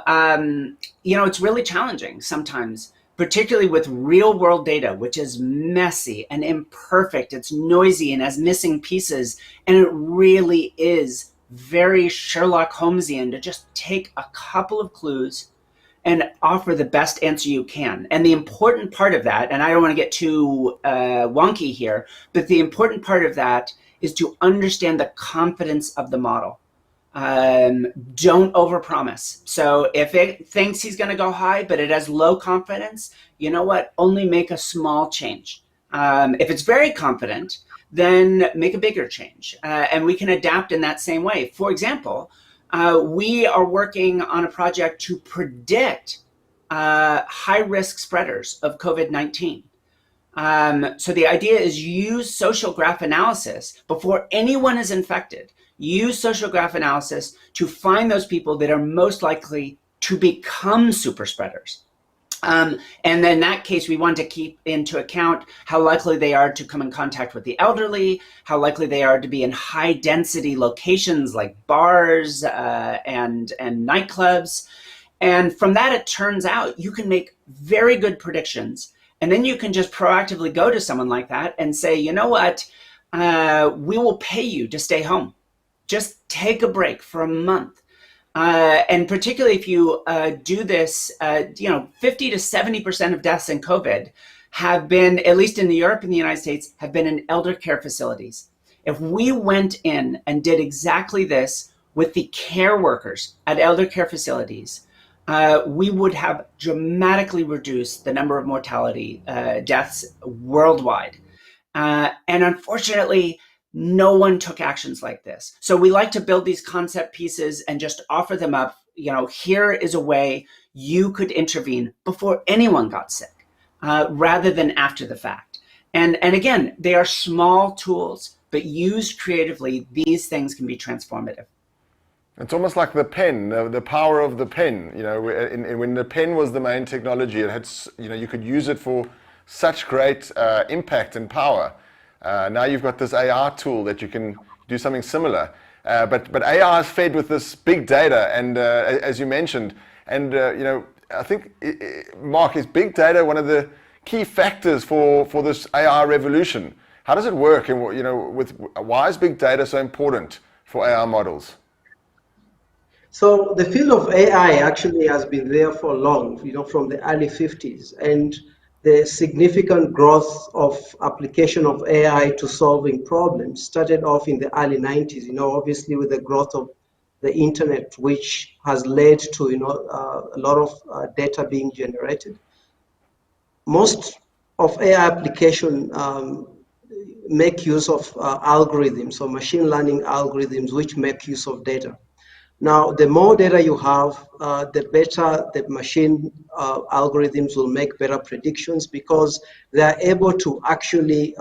it's really challenging sometimes, particularly with real world data, which is messy and imperfect. It's noisy and has missing pieces. And it really is very Sherlock Holmesian to just take a couple of clues and offer the best answer you can. And the important part of that, and I don't want to get too wonky here, but the important part of that is to understand the confidence of the model. Don't overpromise. So if it thinks he's going to go high, but it has low confidence, you know what? Only make a small change. If it's very confident, then make a bigger change. And we can adapt in that same way. For example, we are working on a project to predict high-risk spreaders of COVID-19. So the idea is use social graph analysis before anyone is infected. Use social graph analysis to find those people that are most likely to become super spreaders. And then in that case, we want to keep into account how likely they are to come in contact with the elderly, how likely they are to be in high density locations like bars and nightclubs. And from that, it turns out you can make very good predictions. And then you can just proactively go to someone like that and say, you know what, we will pay you to stay home. Just take a break for a month. And particularly if you do this, 50 to 70% of deaths in COVID have been, at least in Europe and the United States, have been in elder care facilities. If we went in and did exactly this with the care workers at elder care facilities, we would have dramatically reduced the number of mortality deaths worldwide. And unfortunately, no one took actions like this. So we like to build these concept pieces and just offer them up. Here is a way you could intervene before anyone got sick, rather than after the fact. And again, they are small tools, but used creatively, these things can be transformative. It's almost like the pen, the power of the pen. When the pen was the main technology, it had, you could use it for such great impact and power. Now you've got this AR tool that you can do something similar. But AR is fed with this big data, and as you mentioned, and I think, Mark, is big data one of the key factors for this AR revolution? How does it work, and why is big data so important for AR models? So the field of AI actually has been there for long, from the early 50s, and the significant growth of application of AI to solving problems started off in the early 90s, obviously with the growth of the internet, which has led to, a lot of data being generated. Most of AI application make use of algorithms, or machine learning algorithms, which make use of data. Now, the more data you have, the better the machine algorithms will make better predictions, because they are able to actually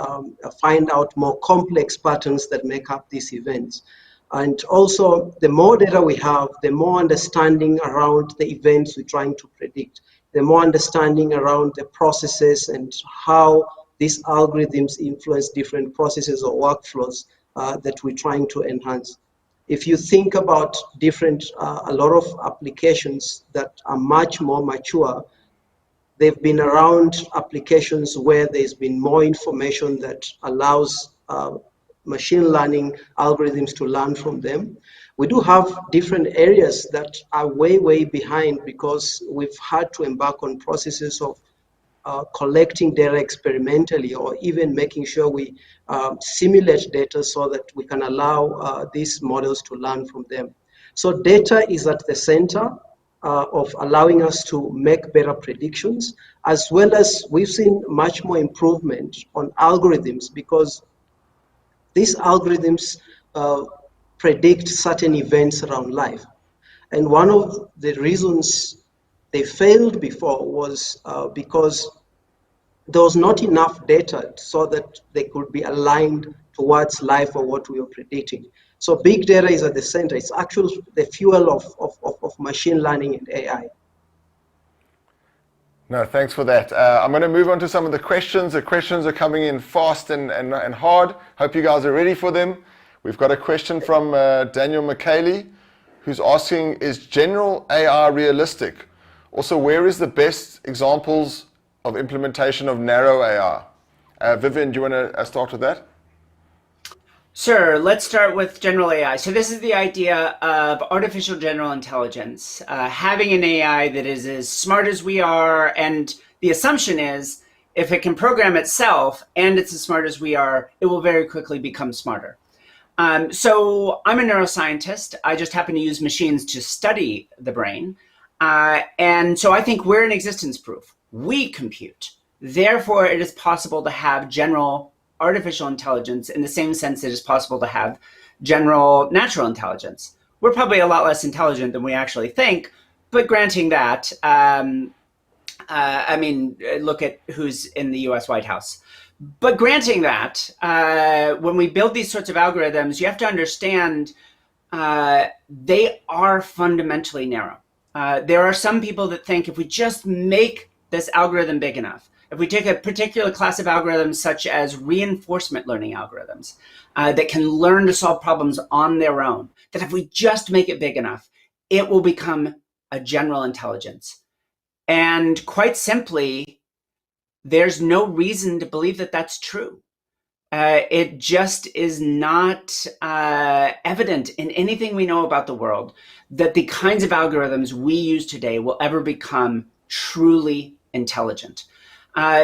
find out more complex patterns that make up these events. And also, the more data we have, the more understanding around the events we're trying to predict, the more understanding around the processes and how these algorithms influence different processes or workflows that we're trying to enhance. If you think about a lot of applications that are much more mature, they've been around applications where there's been more information that allows machine learning algorithms to learn from them. We do have different areas that are way, way behind, because we've had to embark on processes of collecting data experimentally, or even making sure we simulate data so that we can allow these models to learn from them. So data is at the center of allowing us to make better predictions, as well as we've seen much more improvement on algorithms, because these algorithms predict certain events around life. And one of the reasons they failed before was because there was not enough data so that they could be aligned towards life or what we were predicting. So big data is at the center. It's actually the fuel of machine learning and AI. No, thanks for that. I'm going to move on to some of the questions. The questions are coming in fast and hard. Hope you guys are ready for them. We've got a question from Daniel McKaylee, who's asking, is general AI realistic? Also, where is the best examples of implementation of narrow AI? Vivienne, do you want to start with that? Sure, let's start with general AI. So this is the idea of artificial general intelligence, having an AI that is as smart as we are, and the assumption is if it can program itself and it's as smart as we are, it will very quickly become smarter. So I'm a neuroscientist. I just happen to use machines to study the brain. And so I think we're an existence proof. We compute. Therefore, it is possible to have general artificial intelligence in the same sense it is possible to have general natural intelligence. We're probably a lot less intelligent than we actually think, but granting that, I mean, look at who's in the US White House. But granting that, when we build these sorts of algorithms, you have to understand they are fundamentally narrow. There are some people that think if we just make this algorithm big enough, if we take a particular class of algorithms such as reinforcement learning algorithms that can learn to solve problems on their own, that if we just make it big enough, it will become a general intelligence. And quite simply, there's no reason to believe that that's true. It just is not evident in anything we know about the world that the kinds of algorithms we use today will ever become truly intelligent.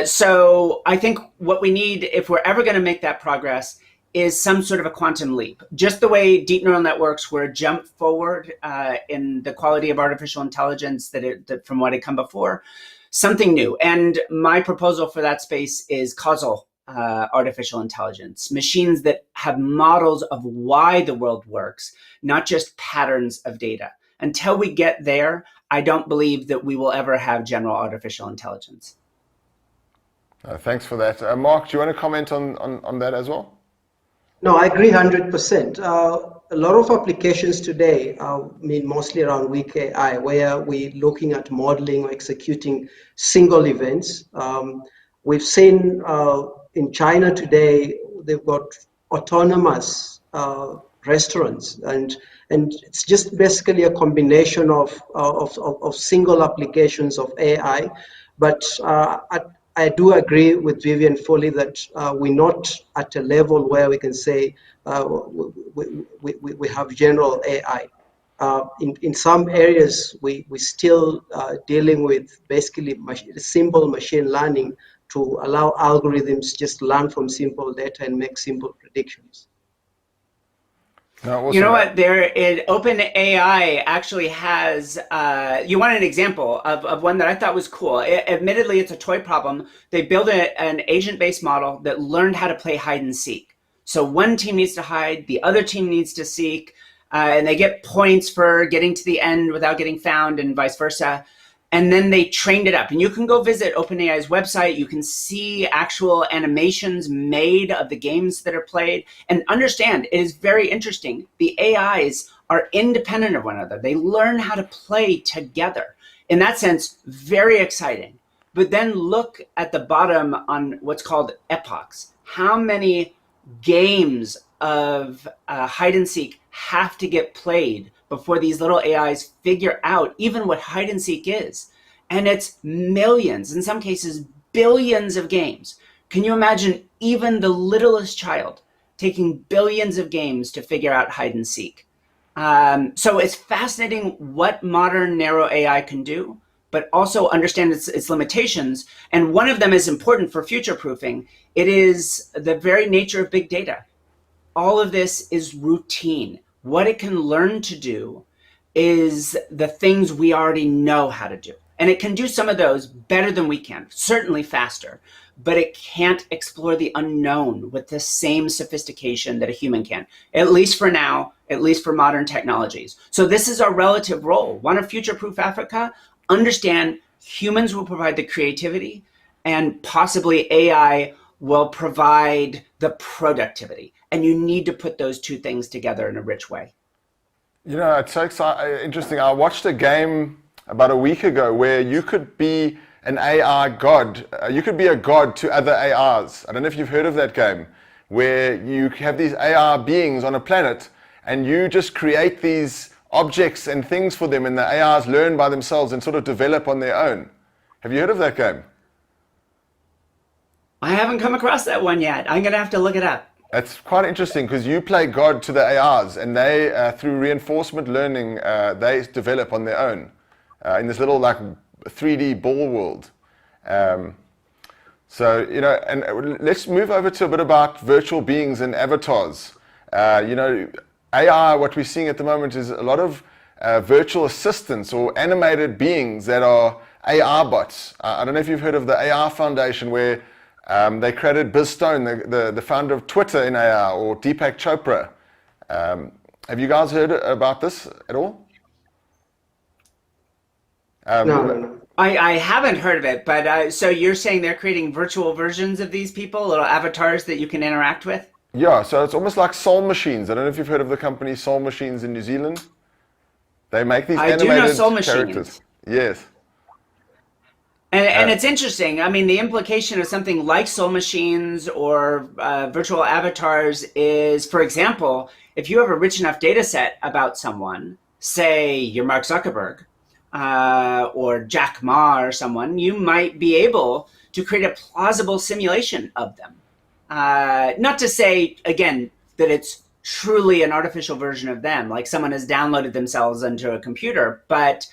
So I think what we need, if we're ever going to make that progress, is some sort of a quantum leap. Just the way deep neural networks were a jump forward in the quality of artificial intelligence that from what had come before, something new. And my proposal for that space is causal artificial intelligence, machines that have models of why the world works, not just patterns of data. Until we get there, I don't believe that we will ever have general artificial intelligence. Thanks for that. Mark, do you want to comment on that as well? No, I agree 100%. A lot of applications today, mostly around weak AI, where we're looking at modeling or executing single events. We've seen in China today, they've got autonomous restaurants, and it's just basically a combination of single applications of AI. But I do agree with Vivienne fully that we're not at a level where we can say we have general AI. In some areas, we're still dealing with basically simple machine learning to allow algorithms just learn from simple data and make simple predictions. No, you know what? OpenAI actually has. You want an example of one that I thought was cool? Admittedly, it's a toy problem. They built an agent-based model that learned how to play hide and seek. So one team needs to hide, the other team needs to seek, and they get points for getting to the end without getting found, and vice versa. And then they trained it up. And you can go visit OpenAI's website. You can see actual animations made of the games that are played. And understand, it is very interesting. The AIs are independent of one another. They learn how to play together. In that sense, very exciting. But then look at the bottom on what's called epochs. How many games of hide and seek have to get played before these little AIs figure out even what hide and seek is? And it's millions, in some cases, billions of games. Can you imagine even the littlest child taking billions of games to figure out hide and seek? So it's fascinating what modern narrow AI can do, but also understand its limitations. And one of them is important for future proofing. It is the very nature of big data. All of this is routine. What it can learn to do is the things we already know how to do. And it can do some of those better than we can, certainly faster, but it can't explore the unknown with the same sophistication that a human can, at least for now, at least for modern technologies. So this is our relative role. Want to future-proof Africa? Understand humans will provide the creativity and possibly AI will provide the productivity. And you need to put those two things together in a rich way. You know, it's so interesting. I watched a game about a week ago where you could be an AI god. You could be a god to other ARs. I don't know if you've heard of that game, where you have these AR beings on a planet and you just create these objects and things for them, and the ARs learn by themselves and sort of develop on their own. Have you heard of that game? I haven't come across that one yet. I'm going to have to look it up. It's quite interesting because you play God to the ARs, and they, through reinforcement learning, they develop on their own in this little like 3D ball world. So, you know, and let's move over to a bit about virtual beings and avatars. You know, AI, what we're seeing at the moment is a lot of virtual assistants or animated beings that are AR bots. I don't know if you've heard of the AR Foundation, where they created Biz Stone, the founder of Twitter, in AR, or Deepak Chopra. Have you guys heard about this at all? No. I haven't heard of it, but so you're saying they're creating virtual versions of these people, little avatars that you can interact with? Yeah, so it's almost like Soul Machines. I don't know if you've heard of the company Soul Machines in New Zealand. They make these animated do know Soul characters. Machines. Yes. And it's interesting. I mean, the implication of something like Soul Machines or virtual avatars is, for example, if you have a rich enough data set about someone, say you're Mark Zuckerberg or Jack Ma or someone, you might be able to create a plausible simulation of them. Not to say, again, that it's truly an artificial version of them, like someone has downloaded themselves into a computer, but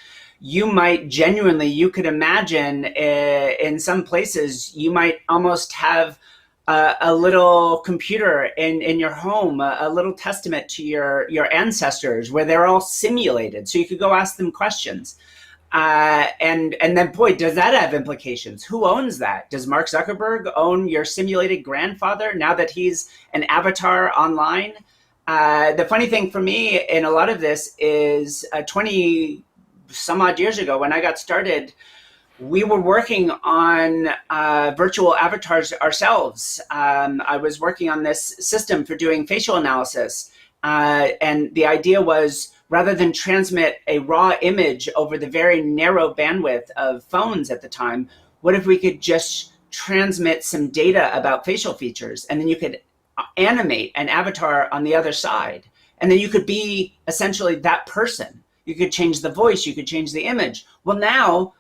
you might genuinely, you could imagine in some places, you might almost have a little computer in your home, a little testament to your ancestors where they're all simulated. So you could go ask them questions. And then, boy, does that have implications? Who owns that? Does Mark Zuckerberg own your simulated grandfather now that he's an avatar online? The funny thing for me in a lot of this is 20 some odd years ago when I got started, we were working on virtual avatars ourselves. I was working on this system for doing facial analysis. And the idea was, rather than transmit a raw image over the very narrow bandwidth of phones at the time, what if we could just transmit some data about facial features, and then you could animate an avatar on the other side, and then you could be essentially that person. You could change the voice, you could change the image. Well, now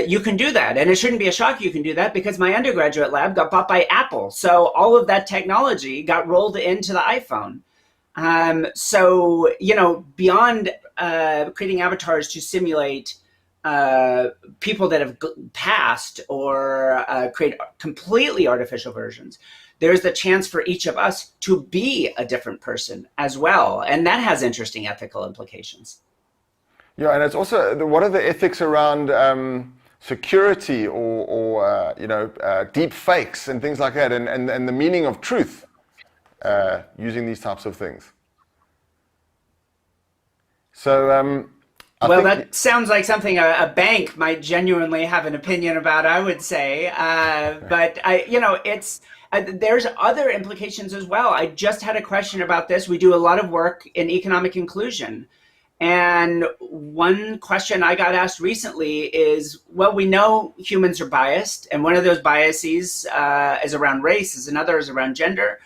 you can do that, and it shouldn't be a shock you can do that, because my undergraduate lab got bought by Apple. So all of that technology got rolled into the iPhone. So, you know, beyond creating avatars to simulate people that have passed or create completely artificial versions, there's the chance for each of us to be a different person as well. And that has interesting ethical implications. Yeah, and it's also, what are the ethics around security or you know, deep fakes and things like that, and the meaning of truth using these types of things? So, well, that sounds like something a bank might genuinely have an opinion about, I would say. But you know, it's there's other implications as well. I just had a question about this. We do a lot of work in economic inclusion. And one question I got asked recently is, well, we know humans are biased, and one of those biases is around race, is another is around gender.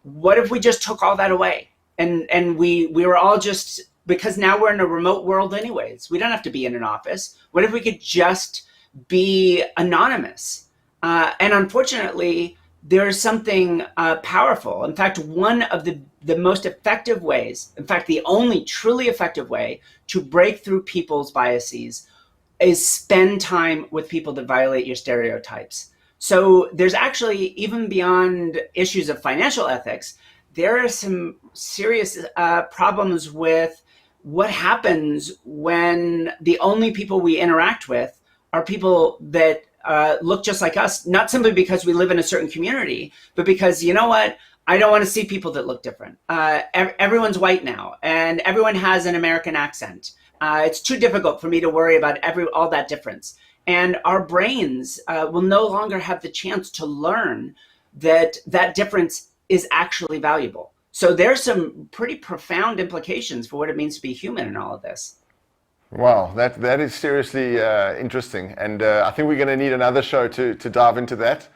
What if we just took all that away? And we were all just, because now we're in a remote world anyways, we don't have to be in an office. What if we could just be anonymous? And unfortunately, there's something powerful. In fact, one of the most effective ways, in fact, the only truly effective way to break through people's biases is spend time with people that violate your stereotypes. So there's actually, even beyond issues of financial ethics, there are some serious problems with what happens when the only people we interact with are people that look just like us, not simply because we live in a certain community, but because, you know what, I don't want to see people that look different. Everyone's white now, and everyone has an American accent. It's too difficult for me to worry about all that difference. And our brains will no longer have the chance to learn that that difference is actually valuable. So there's some pretty profound implications for what it means to be human in all of this. Wow, that is seriously interesting, and I think we're going to need another show to dive into that.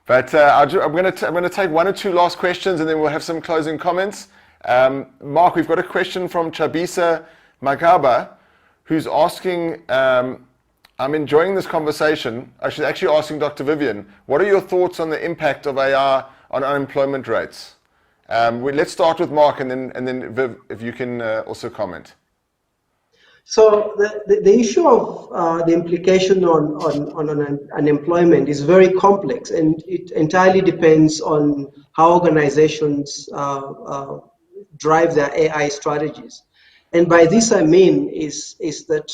But I'm going to take one or two last questions, and then we'll have some closing comments. Mark, we've got a question from Chabisa Magaba, who's asking, I'm enjoying this conversation. She's actually asking Dr. Vivienne, what are your thoughts on the impact of AI on unemployment rates? Let's start with Mark, and then Viv, if you can also comment. So the issue of the implication on unemployment is very complex, and it entirely depends on how organizations drive their AI strategies. And by this I mean is that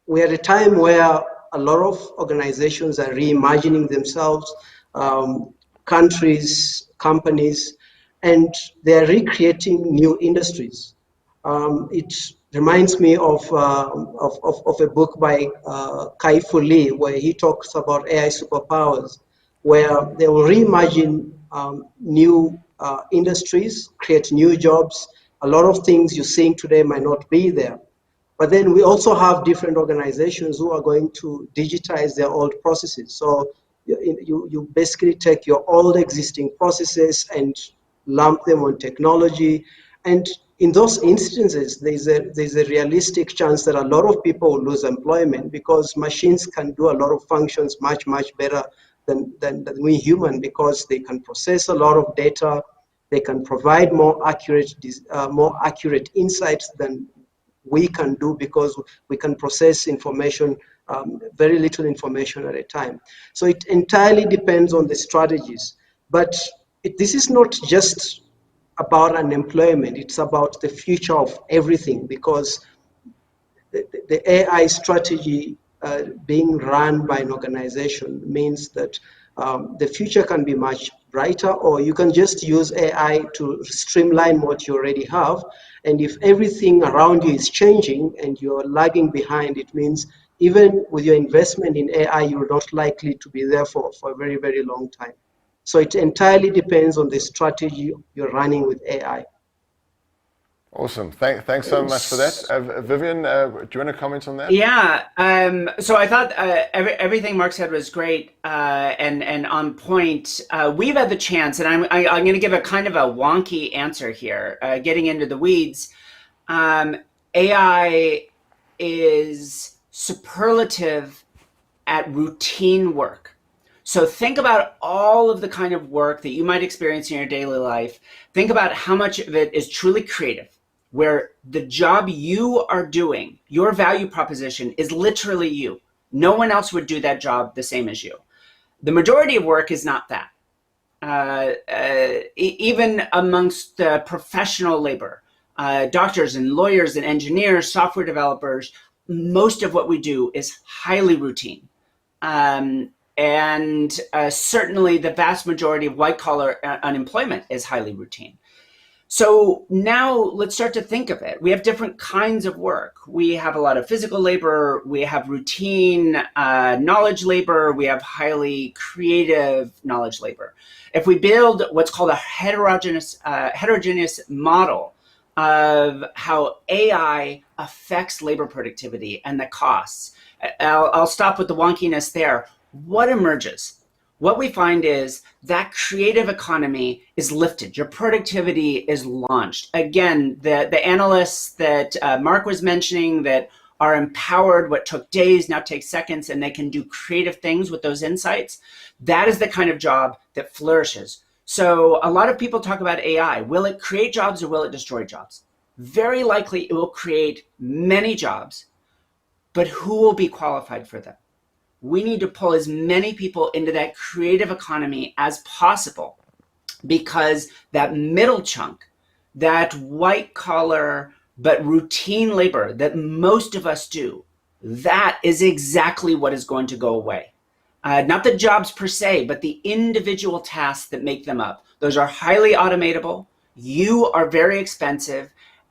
we're at a time where a lot of organizations are reimagining themselves, countries, companies, and they're recreating new industries. It reminds me of a book by Kai-Fu Lee, where he talks about AI superpowers, where they will reimagine new industries, create new jobs. A lot of things you're seeing today might not be there. But then we also have different organizations who are going to digitize their old processes. So you basically take your old existing processes and lump them on technology. And in those instances, there's a realistic chance that a lot of people will lose employment, because machines can do a lot of functions much better than we human, because they can process a lot of data, they can provide more accurate insights than we can do, because we can process information very little information at a time. So it entirely depends on the strategies. But this is not just about unemployment, it's about the future of everything, because the AI strategy being run by an organization means that the future can be much brighter, or you can just use AI to streamline what you already have. And if everything around you is changing and you're lagging behind, it means even with your investment in AI, you're not likely to be there for a very, very long time. So it entirely depends on the strategy you're running with AI. Awesome. Thanks so much for that. Vivienne, do you want to comment on that? Yeah. So I thought everything Mark said was great and on point. We've had the chance, and I'm going to give a kind of a wonky answer here, getting into the weeds. AI is superlative at routine work. So think about all of the kind of work that you might experience in your daily life. Think about how much of it is truly creative, where the job you are doing, your value proposition is literally you. No one else would do that job the same as you. The majority of work is not that. Even amongst professional labor, doctors and lawyers and engineers, software developers, most of what we do is highly routine. And certainly the vast majority of white collar unemployment is highly routine. So now let's start to think of it. We have different kinds of work. We have a lot of physical labor. We have routine knowledge labor. We have highly creative knowledge labor. If we build what's called a heterogeneous model of how AI affects labor productivity and the costs, I'll stop with the wonkiness there. What emerges? What we find is that creative economy is lifted. Your productivity is launched. Again, the analysts that Mark was mentioning that are empowered, what took days now takes seconds, and they can do creative things with those insights. That is the kind of job that flourishes. So a lot of people talk about AI. Will it create jobs or will it destroy jobs? Very likely it will create many jobs, but who will be qualified for them? We need to pull as many people into that creative economy as possible, because that middle chunk, that white collar but routine labor that most of us do, that is exactly what is going to go away. Not the jobs per se, but the individual tasks that make them up. Those are highly automatable. You are very expensive.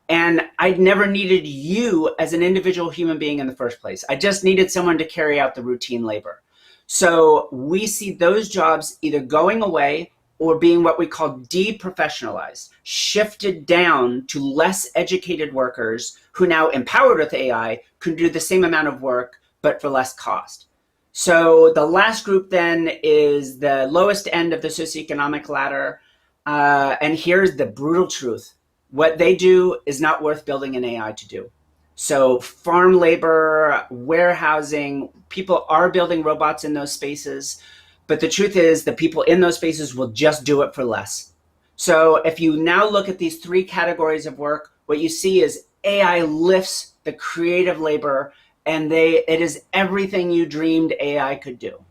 And I'd never needed you as an individual human being in the first place. I just needed someone to carry out the routine labor. So we see those jobs either going away or being what we call deprofessionalized, shifted down to less educated workers who now, empowered with AI, can do the same amount of work, but for less cost. So the last group then is the lowest end of the socioeconomic ladder. And here's the brutal truth. What they do is not worth building an AI to do. So farm labor, warehousing, people are building robots in those spaces. But the truth is the people in those spaces will just do it for less. So if you now look at these three categories of work, what you see is AI lifts the creative labor, and it is everything you dreamed AI could do.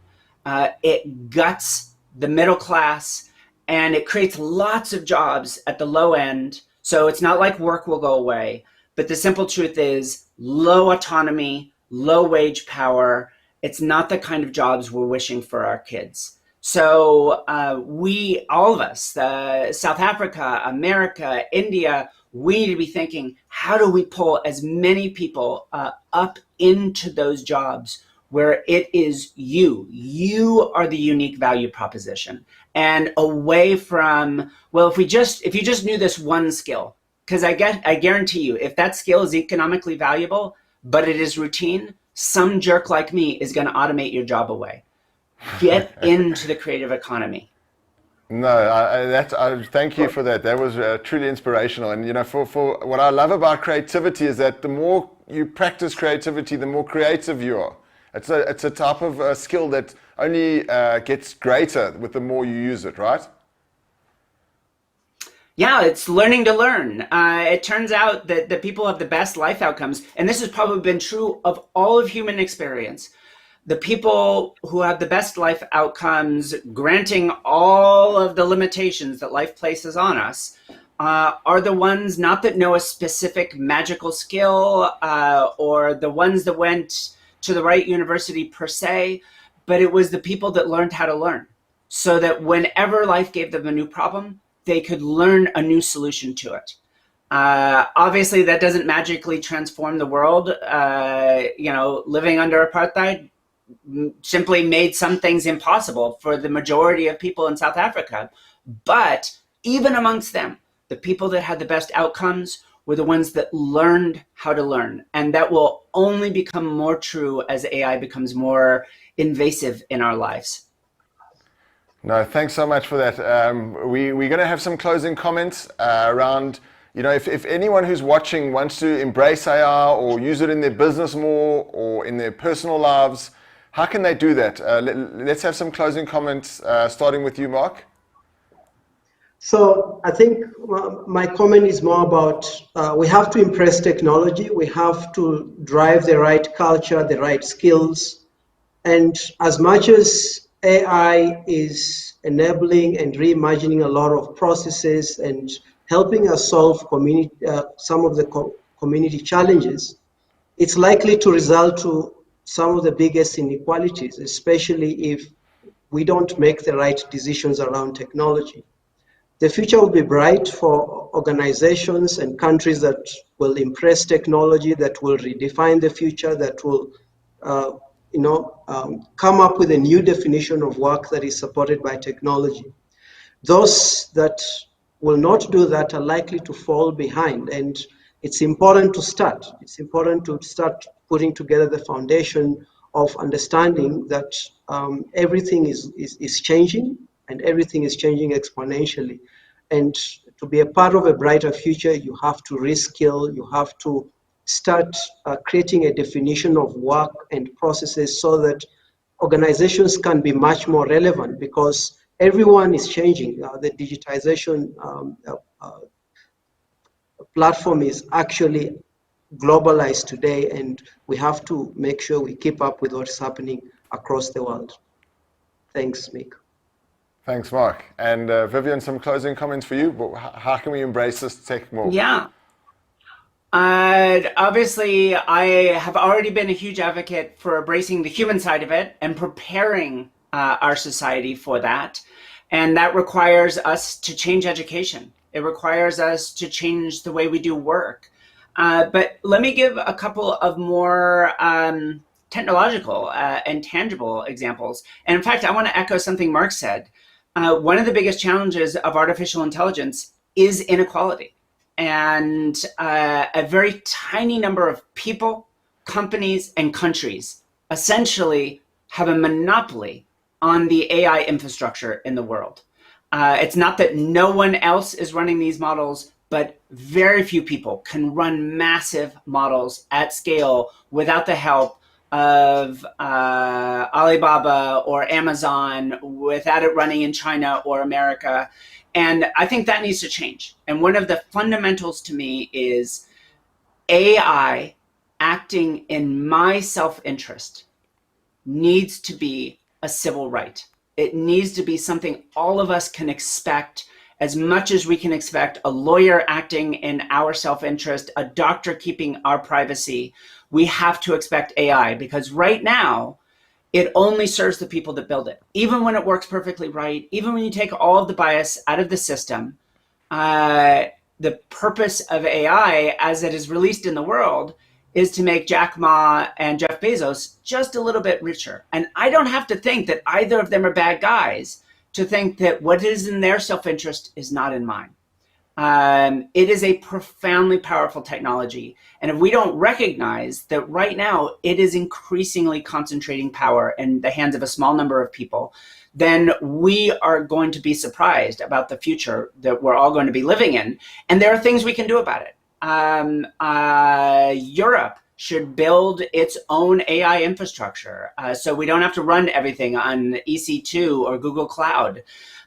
It guts the middle class, and it creates lots of jobs at the low end. So it's not like work will go away, but the simple truth is low autonomy, low wage power. It's not the kind of jobs we're wishing for our kids. So we, all of us, South Africa, America, India, we need to be thinking, how do we pull as many people up into those jobs where it is you? You are the unique value proposition. And away from, well, if you just knew this one skill, because I guarantee you, if that skill is economically valuable, but it is routine, some jerk like me is going to automate your job away. Get into the creative economy. No, thank you for that. That was truly inspirational. And you know, for what I love about creativity is that the more you practice creativity, the more creative you are. It's a type of skill that only gets greater with the more you use it, right? Yeah, it's learning to learn. It turns out that the people have the best life outcomes, and this has probably been true of all of human experience. The people who have the best life outcomes, granting all of the limitations that life places on us, are the ones not that know a specific magical skill or the ones that went to the right university per se, but it was the people that learned how to learn so that whenever life gave them a new problem, they could learn a new solution to it. Obviously, that doesn't magically transform the world. Living under apartheid simply made some things impossible for the majority of people in South Africa. But even amongst them, the people that had the best outcomes were the ones that learned how to learn. And that will only become more true as AI becomes more invasive in our lives. No, thanks so much for that. We're going to have some closing comments around, if anyone who's watching wants to embrace AI or use it in their business more or in their personal lives, how can they do that? Let's have some closing comments, starting with you, Mark. So I think my comment is more about we have to embrace technology. We have to drive the right culture, the right skills. And as much as AI is enabling and reimagining a lot of processes and helping us solve some of the community challenges, it's likely to result to some of the biggest inequalities, especially if we don't make the right decisions around technology. The future will be bright for organizations and countries that will embrace technology, that will redefine the future, that will come up with a new definition of work that is supported by technology. Those that will not do that are likely to fall behind, and it's important to start. It's important to start putting together the foundation of understanding that everything is changing, and everything is changing exponentially. And to be a part of a brighter future, you have to reskill, you have to start creating a definition of work and processes so that organizations can be much more relevant, because everyone is changing. The digitization platform is actually globalized today, and we have to make sure we keep up with what's happening across the world. Thanks, Mick. Thanks, Mark. And Vivienne, some closing comments for you. How can we embrace this tech more? Yeah. Obviously, I have already been a huge advocate for embracing the human side of it and preparing our society for that. And that requires us to change education. It requires us to change the way we do work. But let me give a couple of more technological and tangible examples. And in fact, I want to echo something Mark said. One of the biggest challenges of artificial intelligence is inequality. And a very tiny number of people, companies, and countries essentially have a monopoly on the AI infrastructure in the world. It's not that no one else is running these models, but very few people can run massive models at scale without the help of Alibaba or Amazon, without it running in China or America. And I think that needs to change. And one of the fundamentals to me is AI acting in my self-interest needs to be a civil right. It needs to be something all of us can expect, as much as we can expect a lawyer acting in our self-interest, a doctor keeping our privacy. We have to expect AI, because right now, it only serves the people that build it. Even when it works perfectly right, even when you take all of the bias out of the system, the purpose of AI as it is released in the world is to make Jack Ma and Jeff Bezos just a little bit richer. And I don't have to think that either of them are bad guys to think that what is in their self-interest is not in mine. It is a profoundly powerful technology. And if we don't recognize that right now it is increasingly concentrating power in the hands of a small number of people, then we are going to be surprised about the future that we're all going to be living in. And there are things we can do about it. Europe should build its own AI infrastructure, so we don't have to run everything on EC2 or Google Cloud.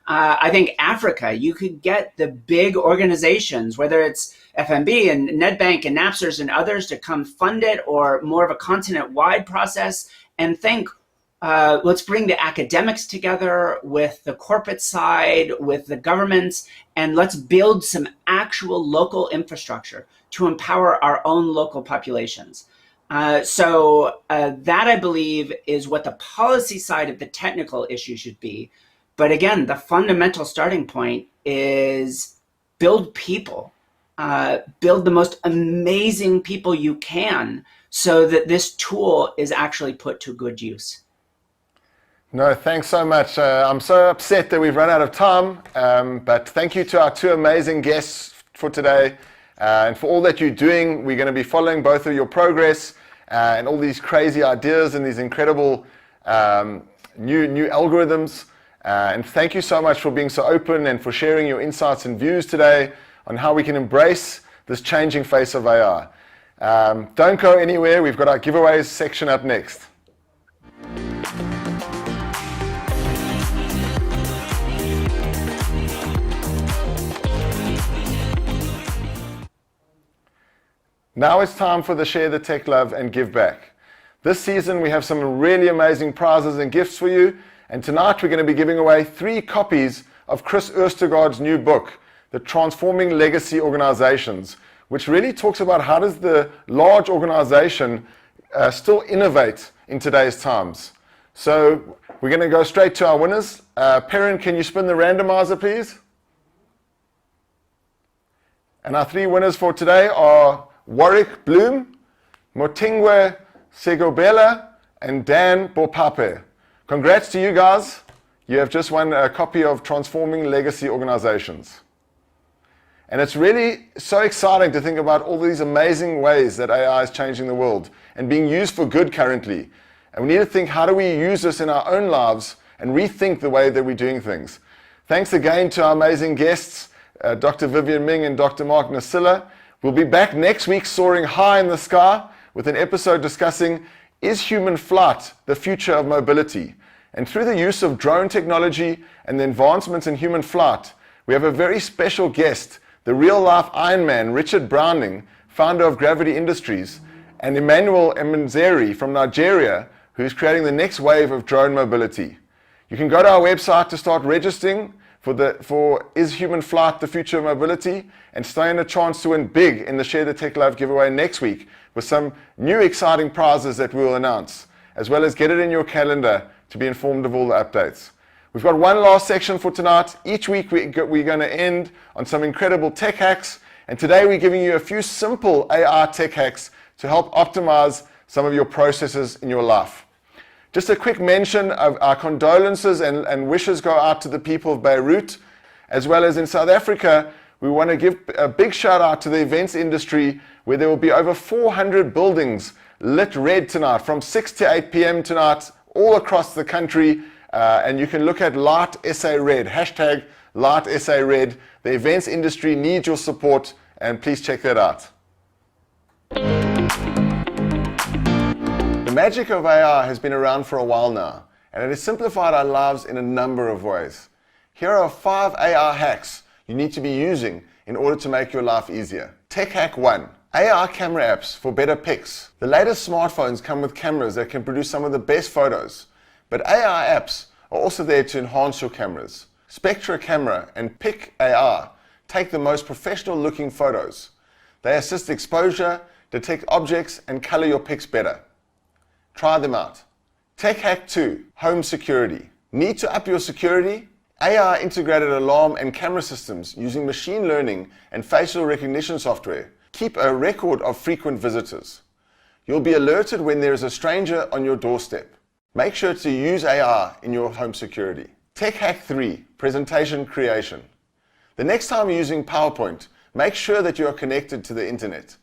I think Africa, you could get the big organizations, whether it's FNB and Nedbank and Napsters and others, to come fund it, or more of a continent-wide process, and think, let's bring the academics together with the corporate side, with the governments, and let's build some actual local infrastructure to empower our own local populations. So that, I believe, is what the policy side of the technical issue should be. But again, the fundamental starting point is build people, build the most amazing people you can, so that this tool is actually put to good use. No, thanks so much. I'm so upset that we've run out of time, but thank you to our two amazing guests for today, and for all that you're doing. We're going to be following both of your progress and all these crazy ideas and these incredible new algorithms. And thank you so much for being so open and for sharing your insights and views today on how we can embrace this changing face of AI. Don't go anywhere. We've got our giveaways section up next. Now it's time for the Share the Tech Love and Give Back. This season we have some really amazing prizes and gifts for you, and tonight we're going to be giving away 3 copies of Chris Østergaard's new book, The Transforming Legacy Organizations, which really talks about how does the large organization still innovate in today's times. So we're going to go straight to our winners. Perrin, can you spin the randomizer, please? And our 3 winners for today are Warwick Bloom, Motingwe Segobela, and Dan Bopape. Congrats to you guys. You have just won a copy of Transforming Legacy Organizations. And it's really so exciting to think about all these amazing ways that AI is changing the world and being used for good currently. And we need to think, how do we use this in our own lives and rethink the way that we're doing things. Thanks again to our amazing guests, Dr. Vivienne Ming and Dr. Mark Nasilla. We'll be back next week soaring high in the sky with an episode discussing, is human flight the future of mobility? And through the use of drone technology and the advancements in human flight, we have a very special guest, the real-life Iron Man, Richard Browning, founder of Gravity Industries, and Emmanuel Emanzeri from Nigeria, who's creating the next wave of drone mobility. You can go to our website to start registering for Is Human Flight the Future of Mobility, and stand a chance to win big in the Share the Tech Love giveaway next week with some new exciting prizes that we will announce, as well as get it in your calendar to be informed of all the updates. We've got one last section for tonight. Each week we're going to end on some incredible tech hacks, and today we're giving you a few simple AI tech hacks to help optimize some of your processes in your life. Just a quick mention of our condolences and wishes go out to the people of Beirut, as well as in South Africa. We want to give a big shout out to the events industry, where there will be over 400 buildings lit red tonight from 6 to 8 p.m. tonight all across the country. And you can look at Light SA Red, hashtag Light SA Red. The events industry needs your support, and please check that out. The magic of AI has been around for a while now, and it has simplified our lives in a number of ways. Here are 5 AI hacks you need to be using in order to make your life easier. Tech hack 1. AI camera apps for better pics. The latest smartphones come with cameras that can produce some of the best photos, but AI apps are also there to enhance your cameras. Spectra Camera and Pic AI take the most professional looking photos. They assist exposure, detect objects, and color your pics better. Try them out. Tech hack 2. Home security. Need to up your security? AI integrated alarm and camera systems using machine learning and facial recognition software keep a record of frequent visitors. You'll be alerted when there is a stranger on your doorstep. Make sure to use AI in your home security. Tech hack 3. Presentation creation. The next time you're using PowerPoint, make sure that you are connected to the internet.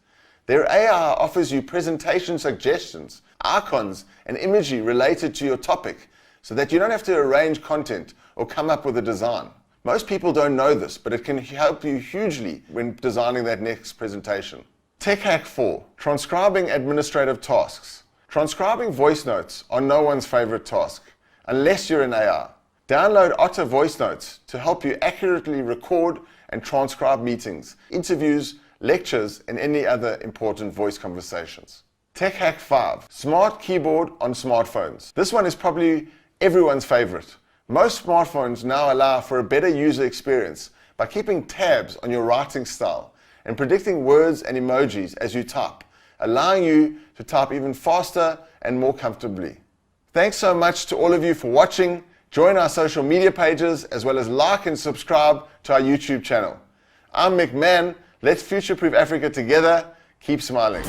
Their AI offers you presentation suggestions, icons, and imagery related to your topic, so that you don't have to arrange content or come up with a design. Most people don't know this, but it can help you hugely when designing that next presentation. Tech hack 4, transcribing administrative tasks. Transcribing voice notes are no one's favorite task, unless you're in AI. Download Otter voice notes to help you accurately record and transcribe meetings, interviews, lectures, and any other important voice conversations. Tech hack 5, smart keyboard on smartphones. This one is probably everyone's favorite. Most smartphones now allow for a better user experience by keeping tabs on your writing style and predicting words and emojis as you type, allowing you to type even faster and more comfortably. Thanks so much to all of you for watching. Join our social media pages as well as like and subscribe to our YouTube channel. I'm McMahon. Let's future-proof Africa together. Keep smiling.